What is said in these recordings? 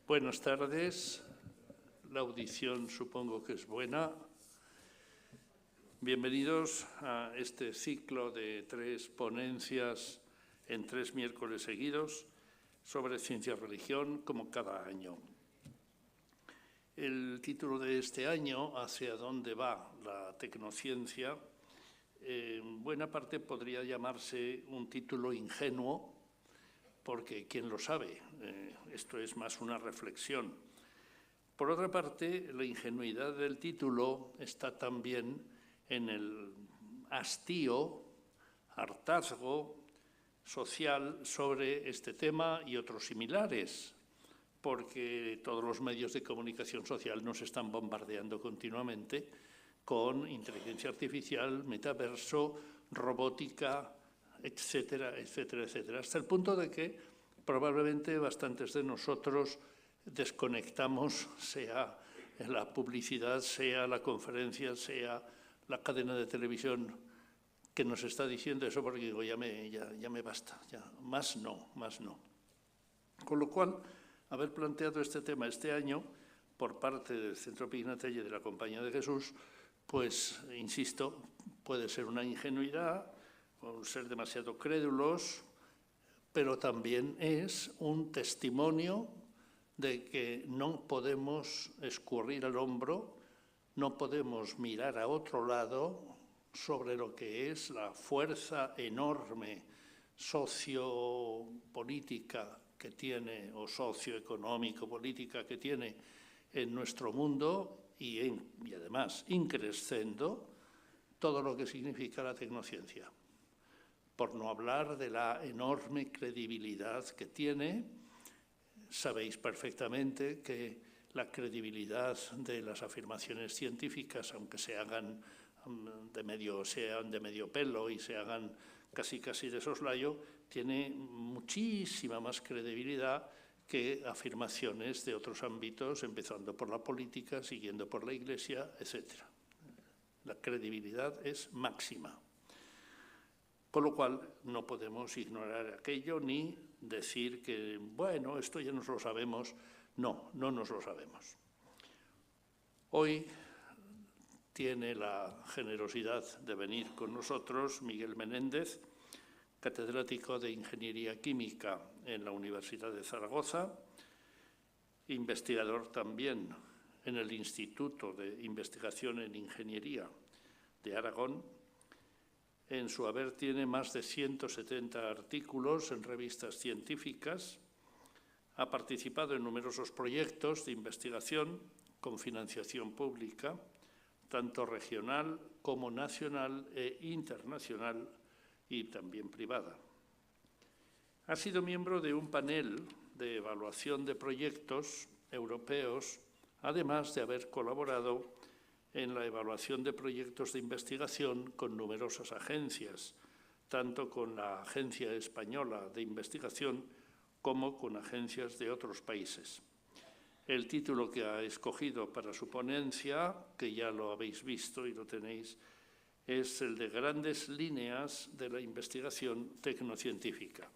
Buenas tardes. La audición supongo que es buena. Bienvenidos a este ciclo de 3 ponencias en 3 miércoles seguidos sobre ciencia y religión, como cada año. El título de este año, ¿Hacia dónde va la tecnociencia?, en buena parte podría llamarse un título ingenuo, porque ¿quién lo sabe? Esto es más una reflexión. Por otra parte, la ingenuidad del título está también en el hastío, hartazgo social sobre este tema y otros similares, porque todos los medios de comunicación social nos están bombardeando continuamente con inteligencia artificial, metaverso, robótica, etcétera, etcétera, etcétera, hasta el punto de que probablemente bastantes de nosotros desconectamos, sea la publicidad, sea la conferencia, sea la cadena de televisión que nos está diciendo eso, porque digo, ya me basta, ya, más no. Con lo cual, haber planteado este tema este año por parte del Centro Pignatelli de la Compañía de Jesús, pues, insisto, puede ser una ingenuidad, o ser demasiado crédulos, pero también es un testimonio de que no podemos escurrir el hombro, no podemos mirar a otro lado sobre lo que es la fuerza enorme sociopolítica que tiene, o socioeconómico-política que tiene en nuestro mundo y además increscendo todo lo que significa la tecnociencia. Por no hablar de la enorme credibilidad que tiene. Sabéis perfectamente que la credibilidad de las afirmaciones científicas, aunque sean de medio pelo y se hagan casi de soslayo, tiene muchísima más credibilidad que afirmaciones de otros ámbitos, empezando por la política, siguiendo por la Iglesia, etc. La credibilidad es máxima. Con lo cual, no podemos ignorar aquello ni decir que, bueno, esto ya nos lo sabemos. No nos lo sabemos. Hoy tiene la generosidad de venir con nosotros Miguel Menéndez, catedrático de Ingeniería Química en la Universidad de Zaragoza, investigador también en el Instituto de Investigación en Ingeniería de Aragón. En su haber tiene más de 170 artículos en revistas científicas. Ha participado en numerosos proyectos de investigación con financiación pública, tanto regional como nacional e internacional, y también privada. Ha sido miembro de un panel de evaluación de proyectos europeos, además de haber colaborado en la evaluación de proyectos de investigación con numerosas agencias, tanto con la Agencia Española de Investigación como con agencias de otros países. El título que ha escogido para su ponencia, que ya lo habéis visto y lo tenéis, es el de Grandes líneas de la investigación tecnocientífica.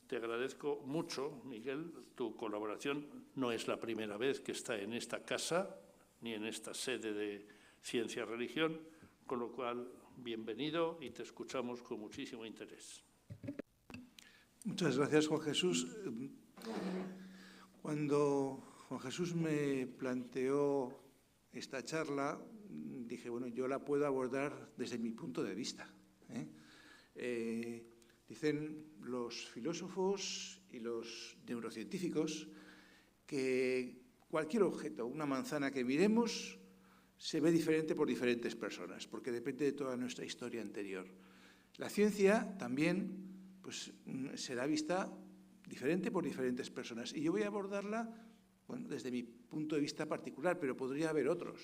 Te agradezco mucho, Miguel, tu colaboración. No es la primera vez que está en esta casa, ni en esta sede de Ciencia y Religión, con lo cual, bienvenido y te escuchamos con muchísimo interés. Muchas gracias, Juan Jesús. Cuando Juan Jesús me planteó esta charla, dije, bueno, yo la puedo abordar desde mi punto de vista. Dicen los filósofos y los neurocientíficos que cualquier objeto, una manzana que miremos, se ve diferente por diferentes personas, porque depende de toda nuestra historia anterior. La ciencia también pues, será vista diferente por diferentes personas. Y yo voy a abordarla desde mi punto de vista particular, pero podría haber otros.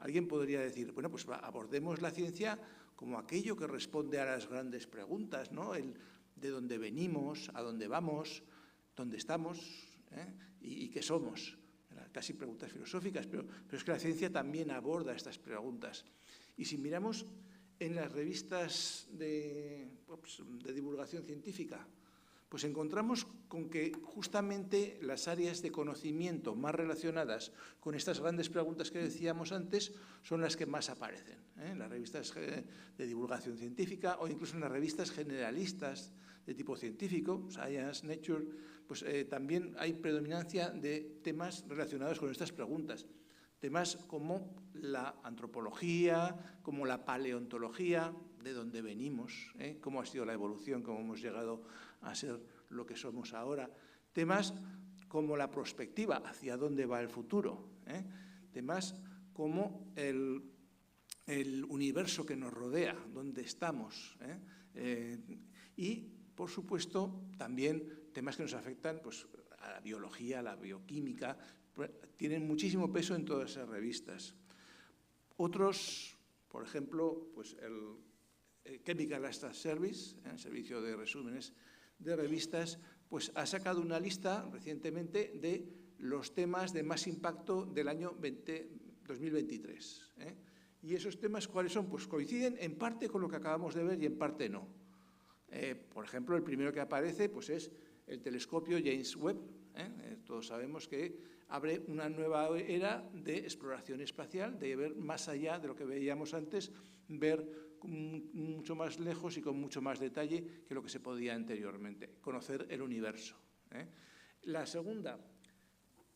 Alguien podría decir, bueno, pues abordemos la ciencia como aquello que responde a las grandes preguntas, ¿no? El de dónde venimos, a dónde vamos, dónde estamos y qué somos. Casi preguntas filosóficas, pero es que la ciencia también aborda estas preguntas. Y si miramos en las revistas de divulgación científica, Pues encontramos con que justamente las áreas de conocimiento más relacionadas con estas grandes preguntas que decíamos antes son las que más aparecen, en las revistas de divulgación científica o incluso en las revistas generalistas de tipo científico, Science, Nature, pues también hay predominancia de temas relacionados con estas preguntas. Temas como la antropología, como la paleontología, de dónde venimos, cómo ha sido la evolución, cómo hemos llegado a ser lo que somos ahora. Temas como la prospectiva, hacia dónde va el futuro. Temas como el universo que nos rodea, dónde estamos. Y, por supuesto, también temas que nos afectan pues, a la biología, a la bioquímica, tienen muchísimo peso en todas esas revistas. Otros, por ejemplo, pues el Chemical Abstract Service, el servicio de resúmenes de revistas, pues ha sacado una lista recientemente de los temas de más impacto del año 2023. Y esos temas, ¿cuáles son? Pues coinciden en parte con lo que acabamos de ver y en parte no. Por ejemplo, el primero que aparece pues es el telescopio James Webb. Todos sabemos que abre una nueva era de exploración espacial, de ver más allá de lo que veíamos antes, ver mucho más lejos y con mucho más detalle que lo que se podía anteriormente, conocer el universo. La segunda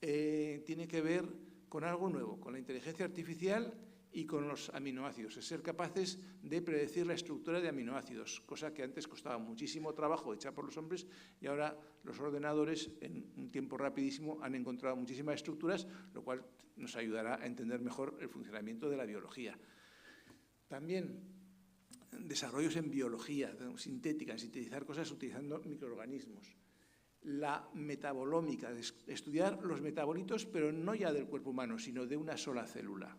tiene que ver con algo nuevo, con la inteligencia artificial y con los aminoácidos, es ser capaces de predecir la estructura de aminoácidos, cosa que antes costaba muchísimo trabajo hecha por los hombres y ahora los ordenadores en un tiempo rapidísimo han encontrado muchísimas estructuras, lo cual nos ayudará a entender mejor el funcionamiento de la biología. También desarrollos en biología sintética, en sintetizar cosas utilizando microorganismos. La metabolómica, estudiar los metabolitos, pero no ya del cuerpo humano, sino de una sola célula.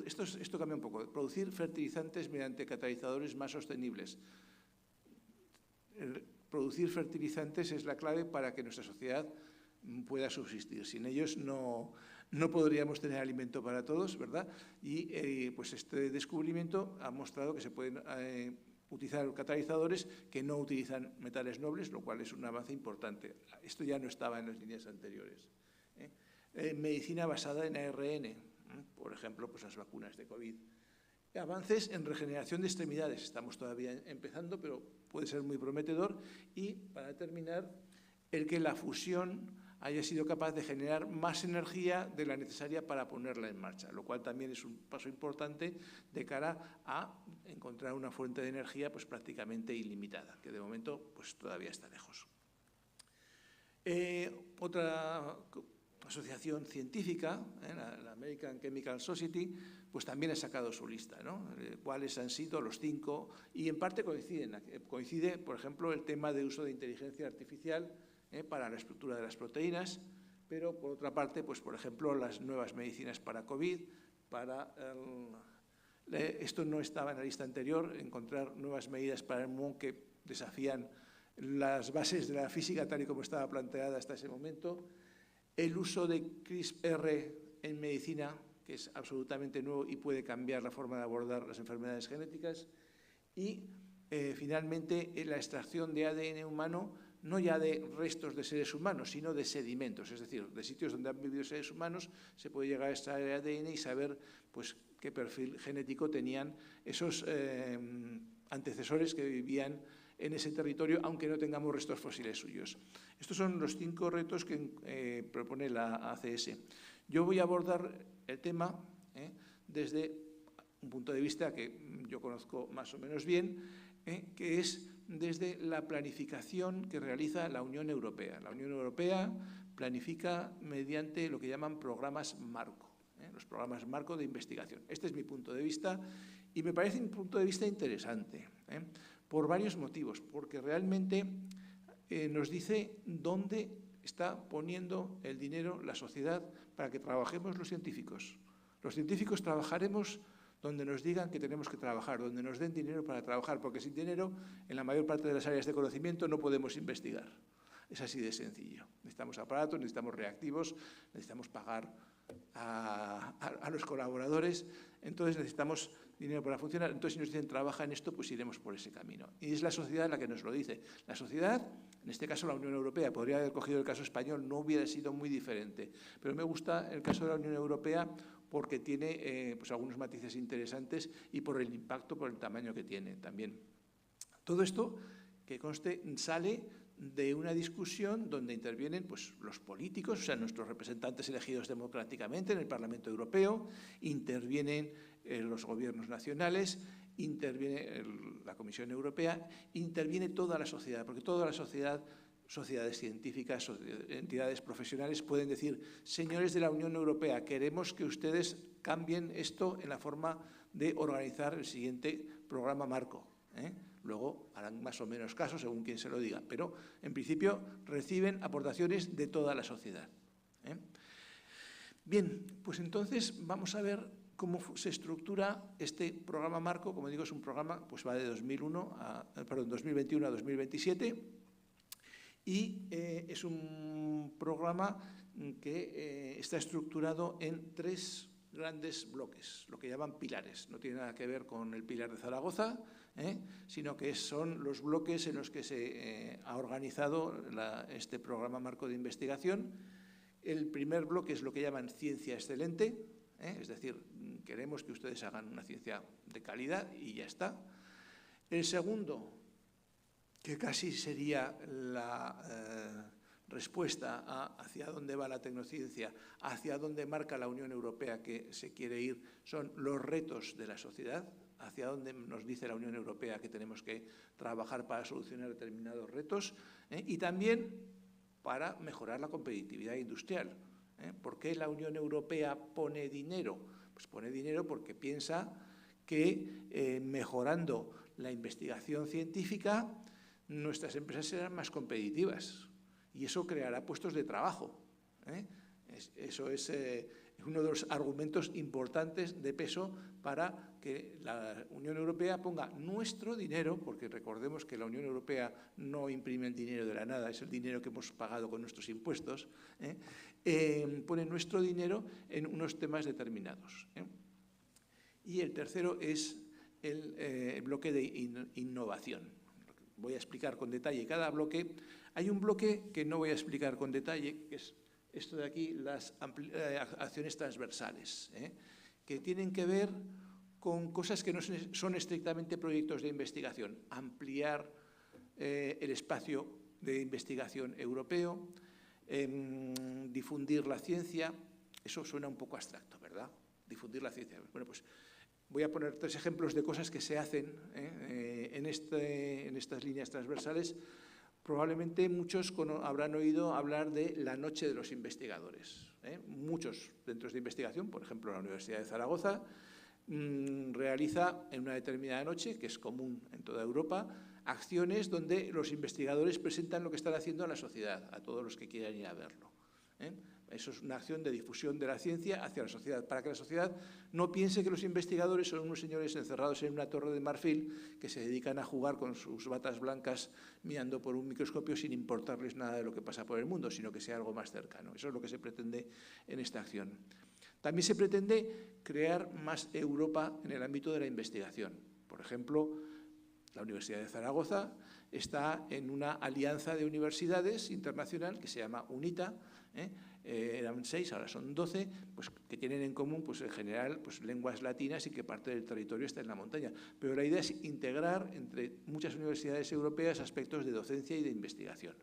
Esto cambia un poco. Producir fertilizantes mediante catalizadores más sostenibles. Producir fertilizantes es la clave para que nuestra sociedad pueda subsistir. Sin ellos no podríamos tener alimento para todos, ¿verdad? Y pues este descubrimiento ha mostrado que se pueden utilizar catalizadores que no utilizan metales nobles, lo cual es un avance importante. Esto ya no estaba en las líneas anteriores. Medicina basada en ARN, por ejemplo, pues las vacunas de COVID. Avances en regeneración de extremidades, estamos todavía empezando, pero puede ser muy prometedor. Y, para terminar, el que la fusión haya sido capaz de generar más energía de la necesaria para ponerla en marcha, lo cual también es un paso importante de cara a encontrar una fuente de energía pues, prácticamente ilimitada, que de momento pues, todavía está lejos. Otra asociación científica, la American Chemical Society, pues también ha sacado su lista, ¿no? ¿Cuáles han sido los 5? Y en parte coincide, por ejemplo, el tema de uso de inteligencia artificial para la estructura de las proteínas, pero por otra parte, pues por ejemplo, las nuevas medicinas para COVID, esto no estaba en la lista anterior, encontrar nuevas medidas para el mundo que desafían las bases de la física tal y como estaba planteada hasta ese momento. El uso de CRISPR en medicina, que es absolutamente nuevo y puede cambiar la forma de abordar las enfermedades genéticas. Y, finalmente, la extracción de ADN humano, no ya de restos de seres humanos, sino de sedimentos, es decir, de sitios donde han vivido seres humanos, se puede llegar a extraer ADN y saber pues, qué perfil genético tenían esos antecesores que vivían en ese territorio, aunque no tengamos restos fósiles suyos. Estos son los 5 retos que propone la ACS. Yo voy a abordar el tema desde un punto de vista que yo conozco más o menos bien, que es desde la planificación que realiza la Unión Europea. La Unión Europea planifica mediante lo que llaman programas marco, los programas marco de investigación. Este es mi punto de vista y me parece un punto de vista interesante, por varios motivos, porque realmente nos dice dónde está poniendo el dinero la sociedad para que trabajemos los científicos. Los científicos trabajaremos donde nos digan que tenemos que trabajar, donde nos den dinero para trabajar, porque sin dinero, en la mayor parte de las áreas de conocimiento no podemos investigar. Es así de sencillo. Necesitamos aparatos, necesitamos reactivos, necesitamos pagar a los colaboradores, entonces necesitamos dinero para funcionar. Entonces, si nos dicen trabaja en esto, pues iremos por ese camino. Y es la sociedad la que nos lo dice. La sociedad, en este caso la Unión Europea, podría haber cogido el caso español, no hubiera sido muy diferente. Pero me gusta el caso de la Unión Europea porque tiene pues algunos matices interesantes y por el impacto, por el tamaño que tiene también. Todo esto, que conste, sale de una discusión donde intervienen pues, los políticos, o sea, nuestros representantes elegidos democráticamente en el Parlamento Europeo, intervienen los gobiernos nacionales, interviene la Comisión Europea, interviene toda la sociedad, porque toda la sociedad, sociedades científicas, entidades profesionales pueden decir, señores de la Unión Europea, queremos que ustedes cambien esto en la forma de organizar el siguiente programa marco. Luego harán más o menos caso según quien se lo diga, pero en principio reciben aportaciones de toda la sociedad. Bien, pues entonces vamos a ver cómo se estructura este programa marco. Como digo, es un programa, pues va de 2021 a 2027 y es un programa que está estructurado en 3 grandes bloques, lo que llaman pilares. No tiene nada que ver con el pilar de Zaragoza, sino que son los bloques en los que se ha organizado este programa marco de investigación. El primer bloque es lo que llaman ciencia excelente, es decir, queremos que ustedes hagan una ciencia de calidad y ya está. El segundo, que casi sería la respuesta hacia dónde va la tecnociencia, hacia dónde marca la Unión Europea que se quiere ir, son los retos de la sociedad, hacia dónde nos dice la Unión Europea que tenemos que trabajar para solucionar determinados retos, y también para mejorar la competitividad industrial. ¿Por qué la Unión Europea pone dinero? Pues pone dinero porque piensa que mejorando la investigación científica nuestras empresas serán más competitivas y eso creará puestos de trabajo. Eso es uno de los argumentos importantes de peso para que la Unión Europea ponga nuestro dinero, porque recordemos que la Unión Europea no imprime el dinero de la nada, es el dinero que hemos pagado con nuestros impuestos, pone nuestro dinero en unos temas determinados. Y el tercero es el bloque de innovación. Voy a explicar con detalle cada bloque. Hay un bloque que no voy a explicar con detalle, que es esto de aquí, las acciones transversales, que tienen que ver con cosas que no son estrictamente proyectos de investigación. Ampliar el espacio de investigación europeo, difundir la ciencia. Eso suena un poco abstracto, ¿verdad? Difundir la ciencia. Bueno, pues voy a poner 3 ejemplos de cosas que se hacen en estas líneas transversales. Probablemente muchos habrán oído hablar de la Noche de los Investigadores. Muchos centros de investigación, por ejemplo la Universidad de Zaragoza, realiza en una determinada noche, que es común en toda Europa, acciones donde los investigadores presentan lo que están haciendo a la sociedad, a todos los que quieran ir a verlo. Eso es una acción de difusión de la ciencia hacia la sociedad, para que la sociedad no piense que los investigadores son unos señores encerrados en una torre de marfil que se dedican a jugar con sus batas blancas mirando por un microscopio sin importarles nada de lo que pasa por el mundo, sino que sea algo más cercano. Eso es lo que se pretende en esta acción. También se pretende crear más Europa en el ámbito de la investigación. Por ejemplo, la Universidad de Zaragoza está en una alianza de universidades internacional que se llama UNITA, eran 6, ahora son 12, pues, que tienen en común pues, en general pues, lenguas latinas y que parte del territorio está en la montaña. Pero la idea es integrar entre muchas universidades europeas aspectos de docencia y de investigación.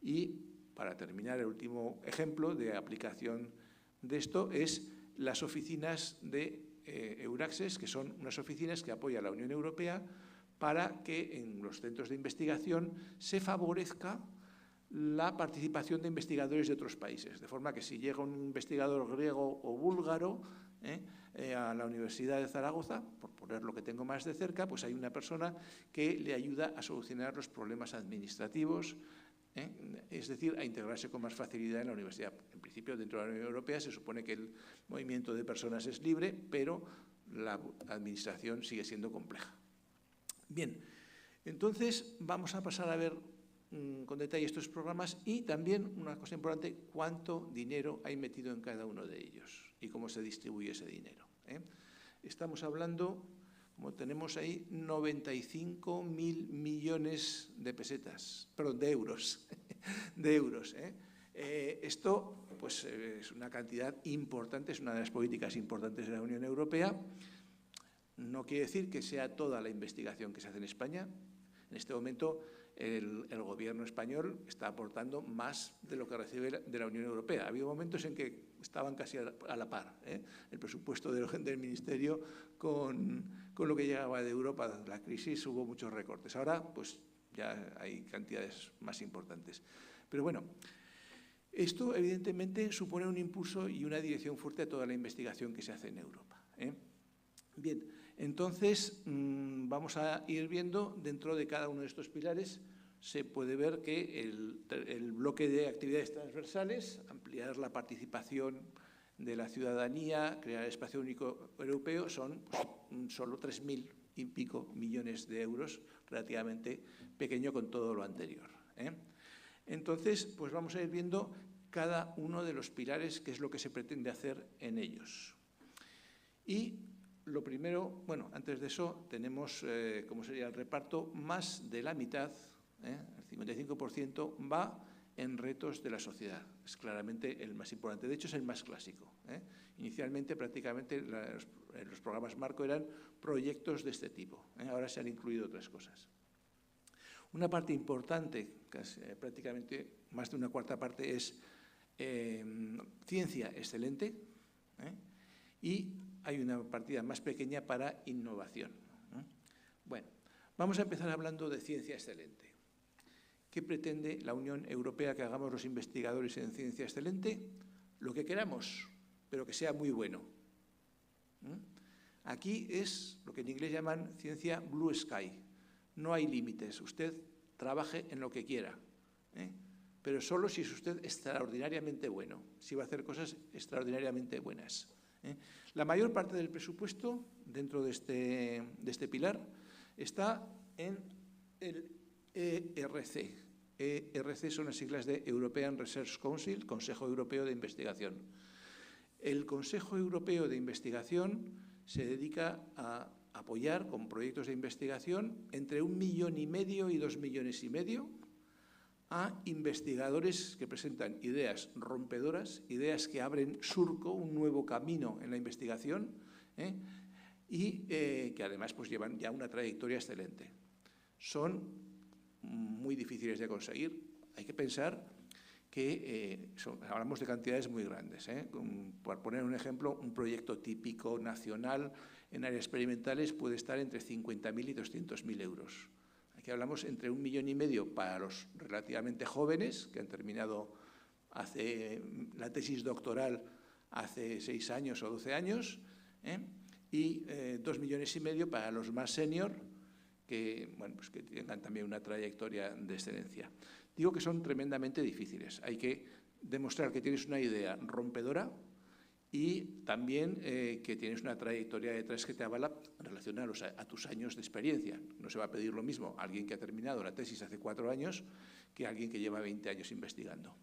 Y para terminar, el último ejemplo de aplicación de esto es las oficinas de Euraxes, que son unas oficinas que apoya la Unión Europea para que en los centros de investigación se favorezca la participación de investigadores de otros países, de forma que si llega un investigador griego o búlgaro a la Universidad de Zaragoza, por poner lo que tengo más de cerca, pues hay una persona que le ayuda a solucionar los problemas administrativos, es decir, a integrarse con más facilidad en la universidad. En principio, dentro de la Unión Europea se supone que el movimiento de personas es libre, pero la administración sigue siendo compleja. Bien, entonces vamos a pasar a ver con detalle estos programas y también, una cosa importante, cuánto dinero hay metido en cada uno de ellos y cómo se distribuye ese dinero. Estamos hablando, como tenemos ahí, 95.000 millones de pesetas, perdón, de euros. De euros. Esto pues, es una cantidad importante, es una de las políticas importantes de la Unión Europea. No quiere decir que sea toda la investigación que se hace en España. En este momento el gobierno español está aportando más de lo que recibe de la Unión Europea. Ha habido momentos en que estaban casi a la par, el presupuesto del Ministerio con lo que llegaba de Europa. La crisis hubo muchos recortes. Ahora pues ya hay cantidades más importantes. Pero bueno, esto evidentemente supone un impulso y una dirección fuerte a toda la investigación que se hace en Europa. Bien, entonces vamos a ir viendo dentro de cada uno de estos pilares. Se puede ver que el bloque de actividades transversales, ampliar la participación de la ciudadanía, crear el espacio único europeo, son pues, solo 3.000 y pico millones de euros, relativamente pequeño con todo lo anterior. Entonces, pues vamos a ir viendo cada uno de los pilares, qué es lo que se pretende hacer en ellos. Y lo primero, bueno, antes de eso tenemos, como sería el reparto, más de la mitad, el 55%, va en retos de la sociedad. Es claramente el más importante, de hecho es el más clásico. Inicialmente prácticamente los programas marco eran proyectos de este tipo, ahora se han incluido otras cosas. Una parte importante, casi, prácticamente más de una cuarta parte, es ciencia excelente, y hay una partida más pequeña para innovación. Bueno, vamos a empezar hablando de ciencia excelente. ¿Qué pretende la Unión Europea que hagamos los investigadores en ciencia excelente? Lo que queramos, pero que sea muy bueno. Aquí es lo que en inglés llaman ciencia blue sky. No hay límites. Usted trabaje en lo que quiera, pero solo si es usted extraordinariamente bueno, si va a hacer cosas extraordinariamente buenas. La mayor parte del presupuesto dentro de este pilar está en el ERC. ERC son las siglas de European Research Council, Consejo Europeo de Investigación. El Consejo Europeo de Investigación se dedica a apoyar con proyectos de investigación entre 1,5 millones y 2,5 millones a investigadores que presentan ideas rompedoras, ideas que abren surco, un nuevo camino en la investigación, y que además pues, llevan ya una trayectoria excelente. Son muy difíciles de conseguir. Hay que pensar que hablamos de cantidades muy grandes. Por poner un ejemplo, un proyecto típico nacional en áreas experimentales puede estar entre 50.000 y 200.000 euros. Aquí hablamos entre 1,5 millones para los relativamente jóvenes que han terminado la tesis doctoral hace 6 años o 12 años, y 2,5 millones para los más senior que, bueno, pues que tengan también una trayectoria de excelencia. Digo que son tremendamente difíciles. Hay que demostrar que tienes una idea rompedora y también que tienes una trayectoria detrás que te avala en relación a tus años de experiencia. No se va a pedir lo mismo a alguien que ha terminado la tesis hace 4 años que a alguien que lleva 20 años investigando.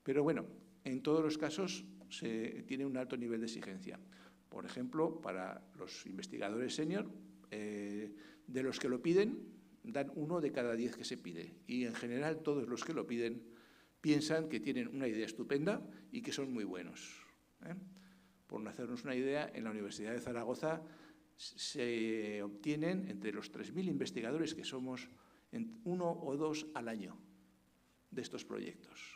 Pero bueno, en todos los casos se tiene un alto nivel de exigencia. Por ejemplo, para los investigadores senior, de los que lo piden, dan 1 de cada 10 que se pide. Y en general todos los que lo piden piensan que tienen una idea estupenda y que son muy buenos. Por no hacernos una idea, en la Universidad de Zaragoza se obtienen entre los 3.000 investigadores que somos 1 o 2 al año de estos proyectos.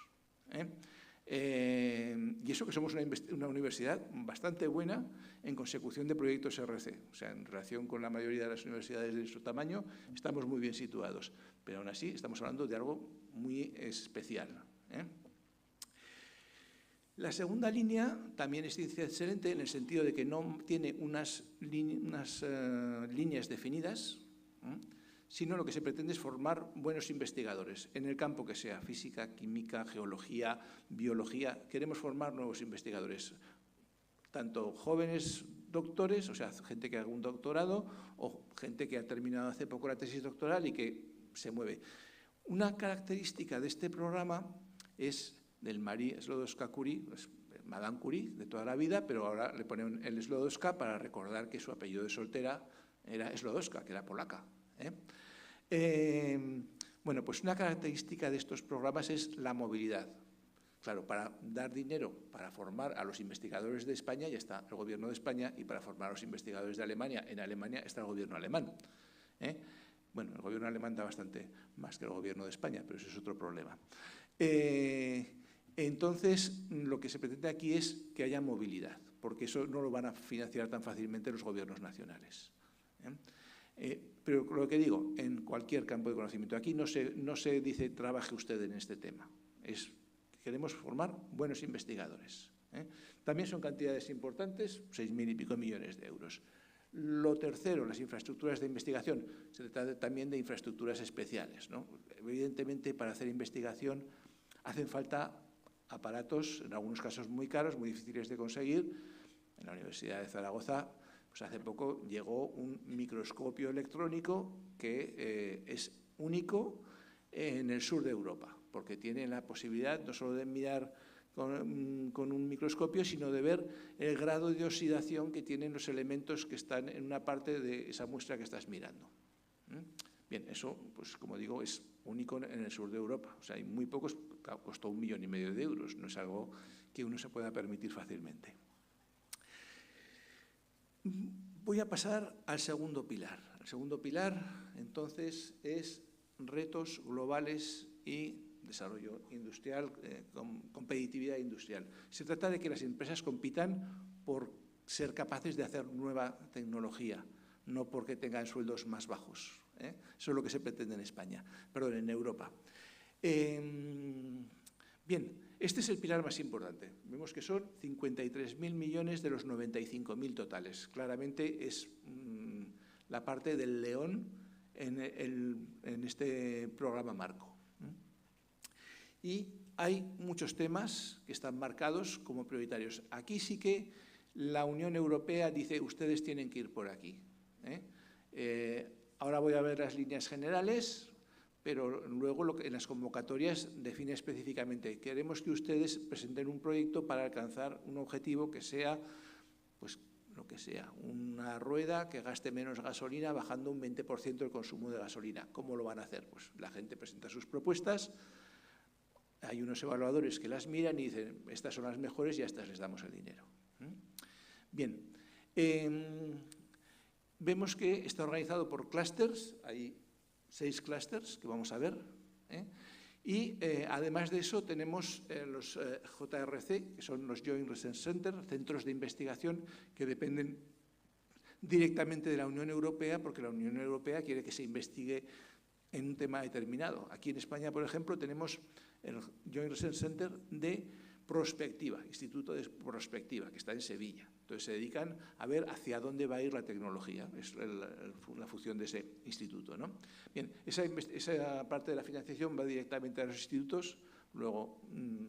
Y eso que somos una universidad bastante buena en consecución de proyectos RC. O sea, en relación con la mayoría de las universidades de su tamaño, estamos muy bien situados. Pero aún así estamos hablando de algo muy especial. La segunda línea también es ciencia excelente en el sentido de que no tiene unas líneas definidas, sino lo que se pretende es formar buenos investigadores en el campo que sea, física, química, geología, biología. Queremos formar nuevos investigadores, tanto jóvenes doctores, o sea, gente que haga un doctorado, o gente que ha terminado hace poco la tesis doctoral y que se mueve. Una característica de este programa es del Marie Sklodowska-Curie, pues, Madame Curie de toda la vida, pero ahora le ponen el Sklodowska para recordar que su apellido de soltera era Sklodowska, que era polaca. Bueno, pues una característica de estos programas es la movilidad. Claro, para dar dinero para formar a los investigadores de España ya está el gobierno de España, y para formar a los investigadores de Alemania, en Alemania está el gobierno alemán. Bueno, el gobierno alemán da bastante más que el gobierno de España, pero eso es otro problema. Entonces, lo que se pretende aquí es que haya movilidad, porque eso no lo van a financiar tan fácilmente los gobiernos nacionales. Pero lo que digo, en cualquier campo de conocimiento, aquí no se dice trabaje usted en este tema, queremos formar buenos investigadores. También son cantidades importantes, 6.000 y pico millones de euros. Lo tercero, las infraestructuras de investigación. Se trata también de infraestructuras especiales, ¿no? Evidentemente, para hacer investigación hacen falta aparatos, en algunos casos muy caros, muy difíciles de conseguir. En la Universidad de Zaragoza, pues hace poco llegó un microscopio electrónico que es único en el sur de Europa, porque tiene la posibilidad no solo de mirar con un microscopio, sino de ver el grado de oxidación que tienen los elementos que están en una parte de esa muestra que estás mirando. Bien, eso, pues como digo, es único en el sur de Europa. O sea, hay muy pocos, costó 1,5 millones de euros, no es algo que uno se pueda permitir fácilmente. Voy a pasar al segundo pilar. El segundo pilar, entonces, es retos globales y desarrollo industrial, competitividad industrial. Se trata de que las empresas compitan por ser capaces de hacer nueva tecnología, no porque tengan sueldos más bajos. Eso es lo que se pretende en Europa. Bien, este es el pilar más importante. Vemos que son 53.000 millones de los 95.000 totales. Claramente es la parte del león en este programa marco. Y hay muchos temas que están marcados como prioritarios. Aquí sí que la Unión Europea dice, ustedes tienen que ir por aquí. Ahora voy a ver las líneas generales, pero luego en las convocatorias define específicamente, queremos que ustedes presenten un proyecto para alcanzar un objetivo que sea, pues lo que sea, una rueda que gaste menos gasolina, bajando un 20% el consumo de gasolina. ¿Cómo lo van a hacer? Pues la gente presenta sus propuestas, hay unos evaluadores que las miran y dicen, estas son las mejores y a estas les damos el dinero. Bien, vemos que está organizado por clústeres, hay 6 clústeres que vamos a ver, y además de eso tenemos los JRC, que son los Joint Research Centers, centros de investigación que dependen directamente de la Unión Europea, porque la Unión Europea quiere que se investigue en un tema determinado. Aquí en España, por ejemplo, tenemos el Joint Research Center de prospectiva, Instituto de Prospectiva, que está en Sevilla. Entonces se dedican a ver hacia dónde va a ir la tecnología, es la función de ese instituto, ¿no? Bien, esa parte de la financiación va directamente a los institutos, luego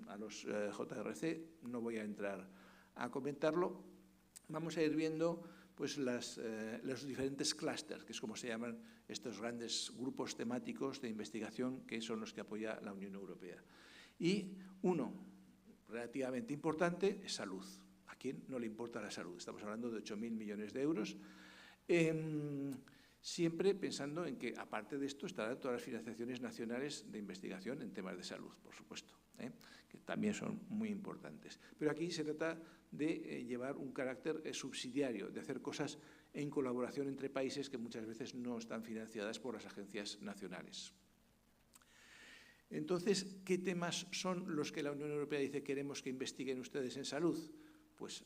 a los JRC, no voy a entrar a comentarlo. Vamos a ir viendo pues, los diferentes clústeres, que es como se llaman estos grandes grupos temáticos de investigación que son los que apoya la Unión Europea. Y uno relativamente importante es salud. ¿A quién no le importa la salud? Estamos hablando de 8.000 millones de euros. Siempre pensando en que, aparte de esto, estarán todas las financiaciones nacionales de investigación en temas de salud, por supuesto, que también son muy importantes. Pero aquí se trata de llevar un carácter subsidiario, de hacer cosas en colaboración entre países que muchas veces no están financiadas por las agencias nacionales. Entonces, ¿qué temas son los que la Unión Europea dice queremos que investiguen ustedes en salud? Pues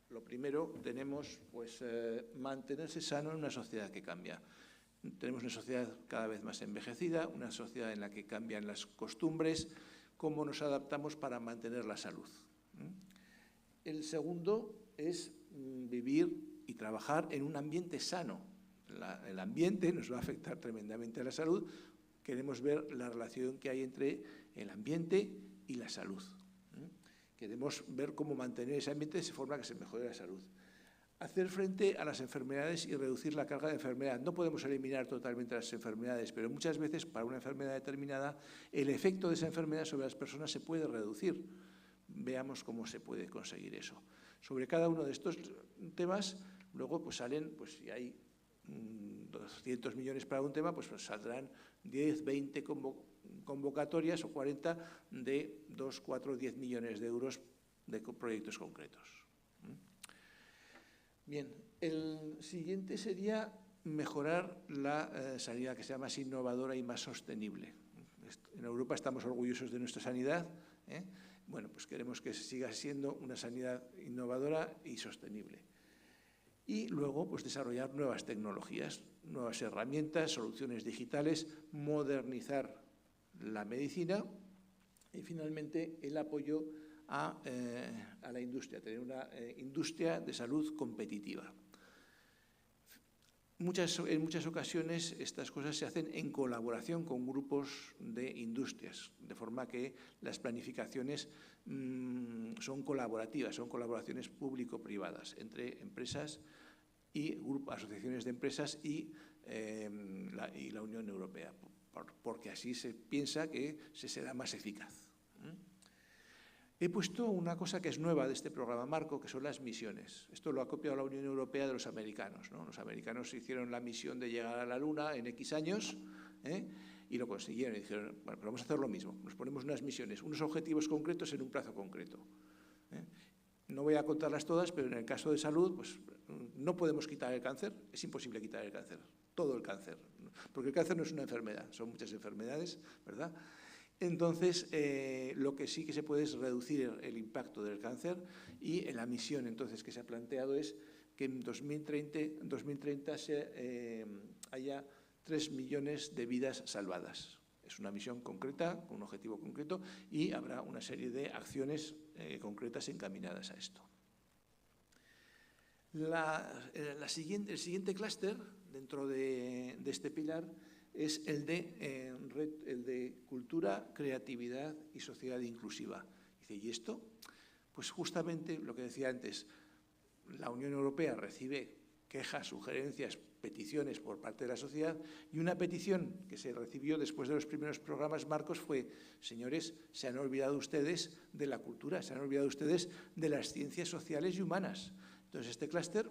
lo primero tenemos mantenerse sano en una sociedad que cambia. Tenemos una sociedad cada vez más envejecida, una sociedad en la que cambian las costumbres, cómo nos adaptamos para mantener la salud. El segundo es vivir y trabajar en un ambiente sano. El ambiente nos va a afectar tremendamente a la salud. Queremos ver la relación que hay entre el ambiente y la salud. Queremos ver cómo mantener ese ambiente de forma que se mejore la salud. Hacer frente a las enfermedades y reducir la carga de enfermedad. No podemos eliminar totalmente las enfermedades, pero muchas veces para una enfermedad determinada el efecto de esa enfermedad sobre las personas se puede reducir. Veamos cómo se puede conseguir eso. Sobre cada uno de estos temas, luego pues salen, pues si hay 200 millones para un tema, pues saldrán 10, 20 convocatorias o 40 de 2, 4, 10 millones de euros de proyectos concretos. Bien, el siguiente sería mejorar la sanidad, que sea más innovadora y más sostenible. En Europa estamos orgullosos de nuestra sanidad, Bueno, pues queremos que siga siendo una sanidad innovadora y sostenible. Y luego, pues desarrollar nuevas tecnologías, nuevas herramientas, soluciones digitales, modernizar la medicina y, finalmente, el apoyo a la industria, tener una industria de salud competitiva. En muchas ocasiones estas cosas se hacen en colaboración con grupos de industrias, de forma que las planificaciones son colaborativas, son colaboraciones público-privadas entre empresas y asociaciones de empresas y la Unión Europea, porque así se piensa que se será más eficaz. He puesto una cosa que es nueva de este programa marco, que son las misiones. Esto lo ha copiado la Unión Europea de los americanos, ¿no? Los americanos hicieron la misión de llegar a la Luna en X años y lo consiguieron. Y dijeron, bueno, pero vamos a hacer lo mismo. Nos ponemos unas misiones, unos objetivos concretos en un plazo concreto. No voy a contarlas todas, pero en el caso de salud, pues no podemos quitar el cáncer. Es imposible quitar el cáncer, todo el cáncer. Porque el cáncer no es una enfermedad, son muchas enfermedades, ¿verdad? Entonces, lo que sí que se puede es reducir el impacto del cáncer y la misión entonces que se ha planteado es que en 2030 haya 3 millones de vidas salvadas. Es una misión concreta, con un objetivo concreto y habrá una serie de acciones concretas encaminadas a esto. El siguiente clúster dentro de este pilar es el de cultura, creatividad y sociedad inclusiva. Dice, ¿y esto? Pues justamente lo que decía antes, la Unión Europea recibe quejas, sugerencias, peticiones por parte de la sociedad y una petición que se recibió después de los primeros programas marcos fue, señores, se han olvidado ustedes de la cultura, se han olvidado ustedes de las ciencias sociales y humanas. Entonces, este clúster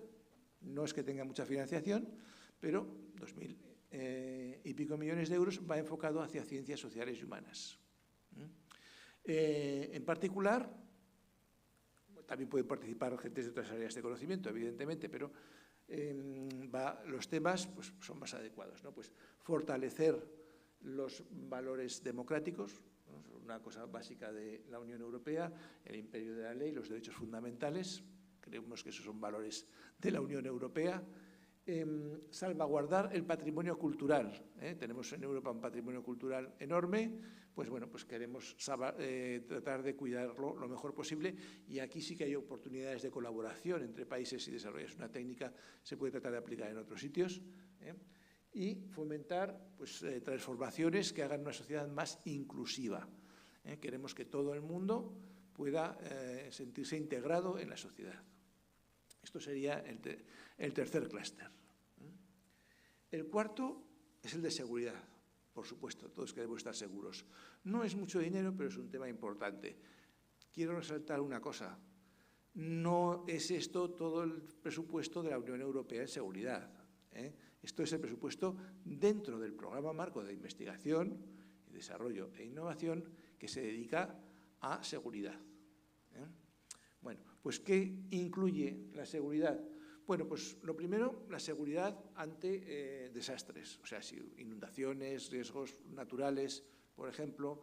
no es que tenga mucha financiación, pero 2.000 y pico millones de euros va enfocado hacia ciencias sociales y humanas. En particular, también pueden participar gentes de otras áreas de conocimiento, evidentemente, pero los temas pues, son más adecuados, ¿no? Pues fortalecer los valores democráticos, ¿no? Una cosa básica de la Unión Europea, el imperio de la ley, los derechos fundamentales, creemos que esos son valores de la Unión Europea. Salvaguardar el patrimonio cultural. Tenemos en Europa un patrimonio cultural enorme, pues bueno, pues queremos tratar de cuidarlo lo mejor posible y aquí sí que hay oportunidades de colaboración entre países y desarrollo. Es una técnica que se puede tratar de aplicar en otros sitios. Y fomentar pues, transformaciones que hagan una sociedad más inclusiva. Queremos que todo el mundo pueda sentirse integrado en la sociedad. Esto sería el tercer clúster. El cuarto es el de seguridad, por supuesto, todos queremos estar seguros. No es mucho dinero, pero es un tema importante. Quiero resaltar una cosa, no es esto todo el presupuesto de la Unión Europea en seguridad. Esto es el presupuesto dentro del programa marco de investigación, desarrollo e innovación que se dedica a seguridad. Bueno, pues ¿qué incluye la seguridad? Bueno, pues lo primero, la seguridad ante desastres, o sea, si inundaciones, riesgos naturales, por ejemplo,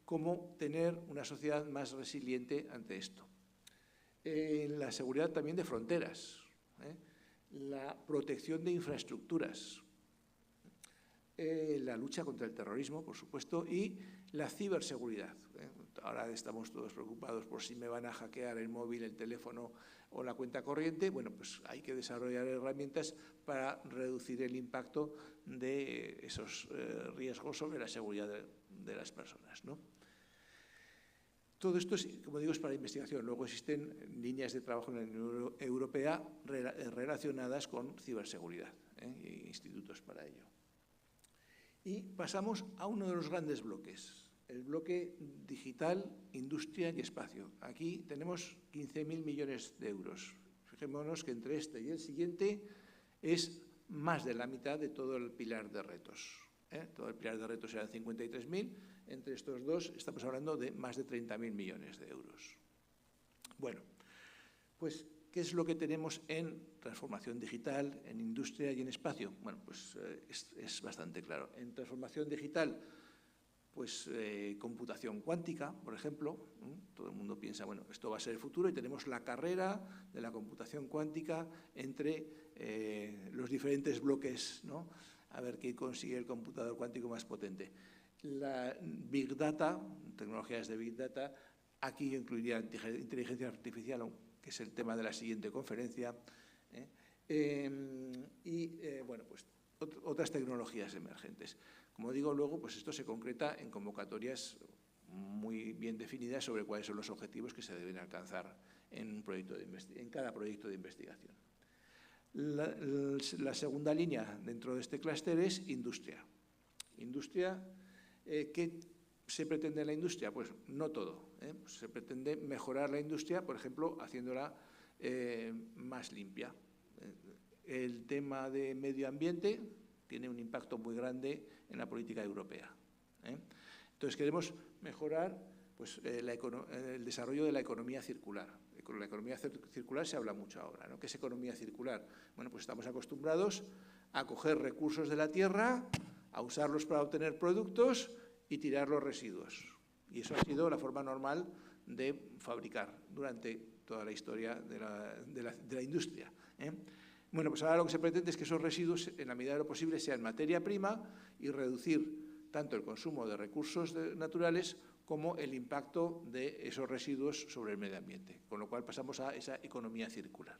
cómo tener una sociedad más resiliente ante esto. La seguridad también de fronteras, la protección de infraestructuras, la lucha contra el terrorismo, por supuesto, y la ciberseguridad. Ahora estamos todos preocupados por si me van a hackear el móvil, el teléfono o la cuenta corriente. Bueno, pues hay que desarrollar herramientas para reducir el impacto de esos riesgos sobre la seguridad de las personas, ¿no? Todo esto, como digo, es para investigación. Luego existen líneas de trabajo en la Unión Europea relacionadas con ciberseguridad, y institutos para ello. Y pasamos a uno de los grandes bloques, el bloque digital, industria y espacio. Aquí tenemos 15.000 millones de euros. Fijémonos que entre este y el siguiente es más de la mitad de todo el pilar de retos. Todo el pilar de retos eran 53.000, entre estos dos estamos hablando de más de 30.000 millones de euros. Bueno, pues, ¿qué es lo que tenemos en transformación digital, en industria y en espacio? Bueno, pues es bastante claro. En transformación digital, pues computación cuántica, por ejemplo. Todo el mundo piensa, bueno, esto va a ser el futuro, y tenemos la carrera de la computación cuántica entre los diferentes bloques, ¿no? A ver quién consigue el computador cuántico más potente. La Big Data, tecnologías de Big Data, aquí incluiría inteligencia artificial, que es el tema de la siguiente conferencia, bueno, pues otras tecnologías emergentes. Como digo, luego, pues esto se concreta en convocatorias muy bien definidas sobre cuáles son los objetivos que se deben alcanzar en cada proyecto de investigación. La segunda línea dentro de este clúster es industria. Industria, ¿qué se pretende en la industria? Pues no todo. Se pretende mejorar la industria, por ejemplo, haciéndola más limpia. El tema de medio ambiente tiene un impacto muy grande en la política europea. Entonces, queremos mejorar, pues, el desarrollo de la economía circular. Con la economía circular se habla mucho ahora, ¿no? ¿Qué es economía circular? Bueno, pues estamos acostumbrados a coger recursos de la tierra, a usarlos para obtener productos y tirar los residuos. Y eso ha sido la forma normal de fabricar durante toda la historia de la industria. Bueno, pues ahora lo que se pretende es que esos residuos, en la medida de lo posible, sean materia prima y reducir tanto el consumo de recursos naturales como el impacto de esos residuos sobre el medio ambiente, con lo cual pasamos a esa economía circular.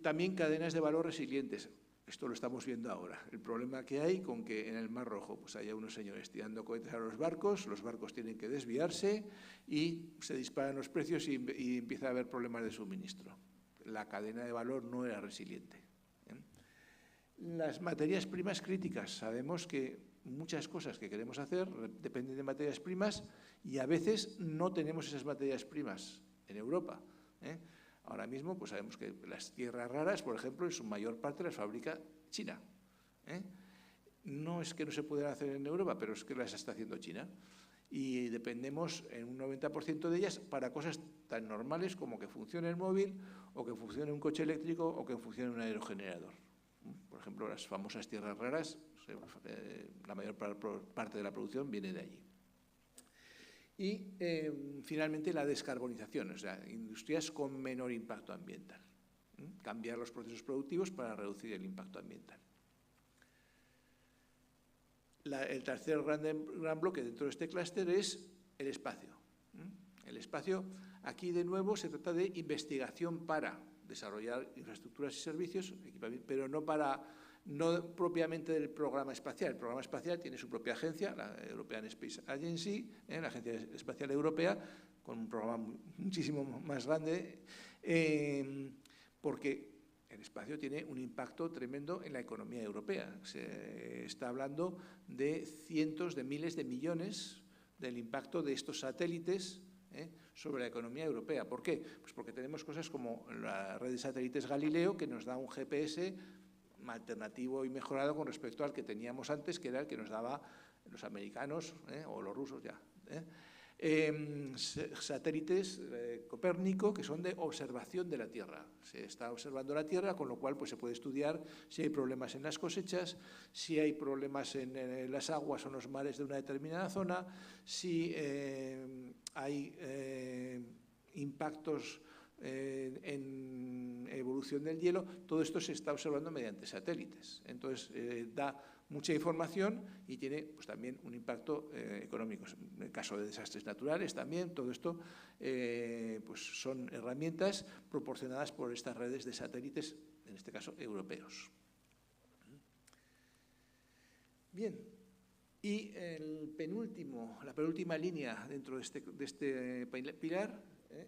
También cadenas de valor resilientes. Esto lo estamos viendo ahora. El problema que hay con que en el Mar Rojo pues haya unos señores tirando cohetes a los barcos tienen que desviarse y se disparan los precios y empieza a haber problemas de suministro. La cadena de valor no era resiliente. Las materias primas críticas. Sabemos que muchas cosas que queremos hacer dependen de materias primas y a veces no tenemos esas materias primas en Europa. Ahora mismo pues sabemos que las tierras raras, por ejemplo, en su mayor parte las fabrica China. No es que no se puedan hacer en Europa, pero es que las está haciendo China. Y dependemos en un 90% de ellas para cosas tan normales como que funcione el móvil, o que funcione un coche eléctrico, o que funcione un aerogenerador. Por ejemplo, las famosas tierras raras, la mayor parte de la producción viene de allí. Y, finalmente, la descarbonización, o sea, industrias con menor impacto ambiental. Cambiar los procesos productivos para reducir el impacto ambiental. El tercer gran bloque dentro de este clúster es el espacio. El espacio, aquí de nuevo se trata de investigación para desarrollar infraestructuras y servicios, pero no propiamente del programa espacial. El programa espacial tiene su propia agencia, la European Space Agency, la Agencia Espacial Europea, con un programa muchísimo más grande, porque el espacio tiene un impacto tremendo en la economía europea. Se está hablando de cientos de miles de millones del impacto de estos satélites sobre la economía europea. ¿Por qué? Pues porque tenemos cosas como la red de satélites Galileo, que nos da un GPS alternativo y mejorado con respecto al que teníamos antes, que era el que nos daba los americanos o los rusos ya. Satélites Copérnico, que son de observación de la Tierra. Se está observando la Tierra, con lo cual pues, se puede estudiar si hay problemas en las cosechas, si hay problemas en las aguas o en los mares de una determinada zona, si hay impactos en evolución del hielo. Todo esto se está observando mediante satélites. Entonces, da mucha información y tiene pues, también un impacto económico. En el caso de desastres naturales también, todo esto pues son herramientas proporcionadas por estas redes de satélites, en este caso europeos. Bien, Y la penúltima línea dentro de este pilar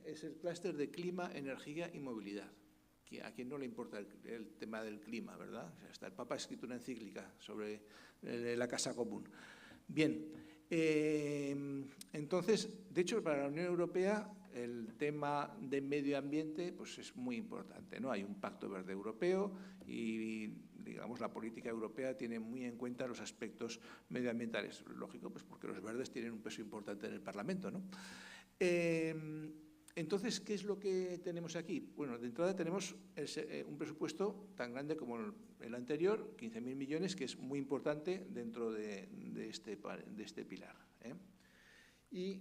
es el clúster de clima, energía y movilidad. A quien no le importa el tema del clima, ¿verdad? O sea, hasta el Papa ha escrito una encíclica sobre la casa común. Bien, entonces, de hecho, para la Unión Europea el tema de medio ambiente pues, es muy importante, ¿no? Hay un Pacto Verde Europeo y, digamos, la política europea tiene muy en cuenta los aspectos medioambientales. Lógico, pues porque los verdes tienen un peso importante en el Parlamento, ¿no? Entonces, ¿qué es lo que tenemos aquí? Bueno, de entrada tenemos un presupuesto tan grande como el anterior, 15.000 millones, que es muy importante dentro de este pilar. Y,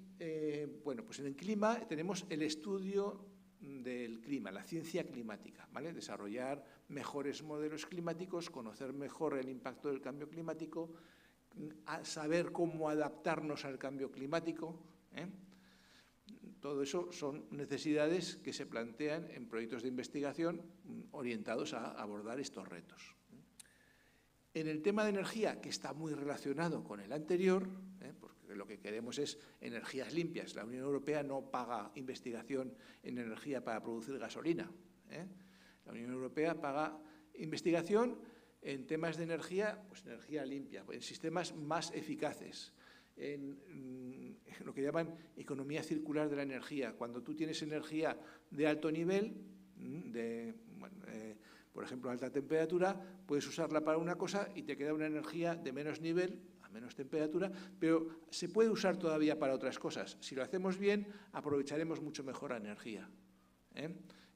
bueno, pues en el clima tenemos el estudio del clima, la ciencia climática, ¿vale? Desarrollar mejores modelos climáticos, conocer mejor el impacto del cambio climático, saber cómo adaptarnos al cambio climático, Todo eso son necesidades que se plantean en proyectos de investigación orientados a abordar estos retos. En el tema de energía, que está muy relacionado con el anterior, porque lo que queremos es energías limpias. La Unión Europea no paga investigación en energía para producir gasolina. La Unión Europea paga investigación en temas de energía, pues energía limpia, en sistemas más eficaces, en lo que llaman economía circular de la energía. Cuando tú tienes energía de alto nivel, por ejemplo, alta temperatura, puedes usarla para una cosa y te queda una energía de menos nivel, a menos temperatura, pero se puede usar todavía para otras cosas. Si lo hacemos bien, aprovecharemos mucho mejor la energía.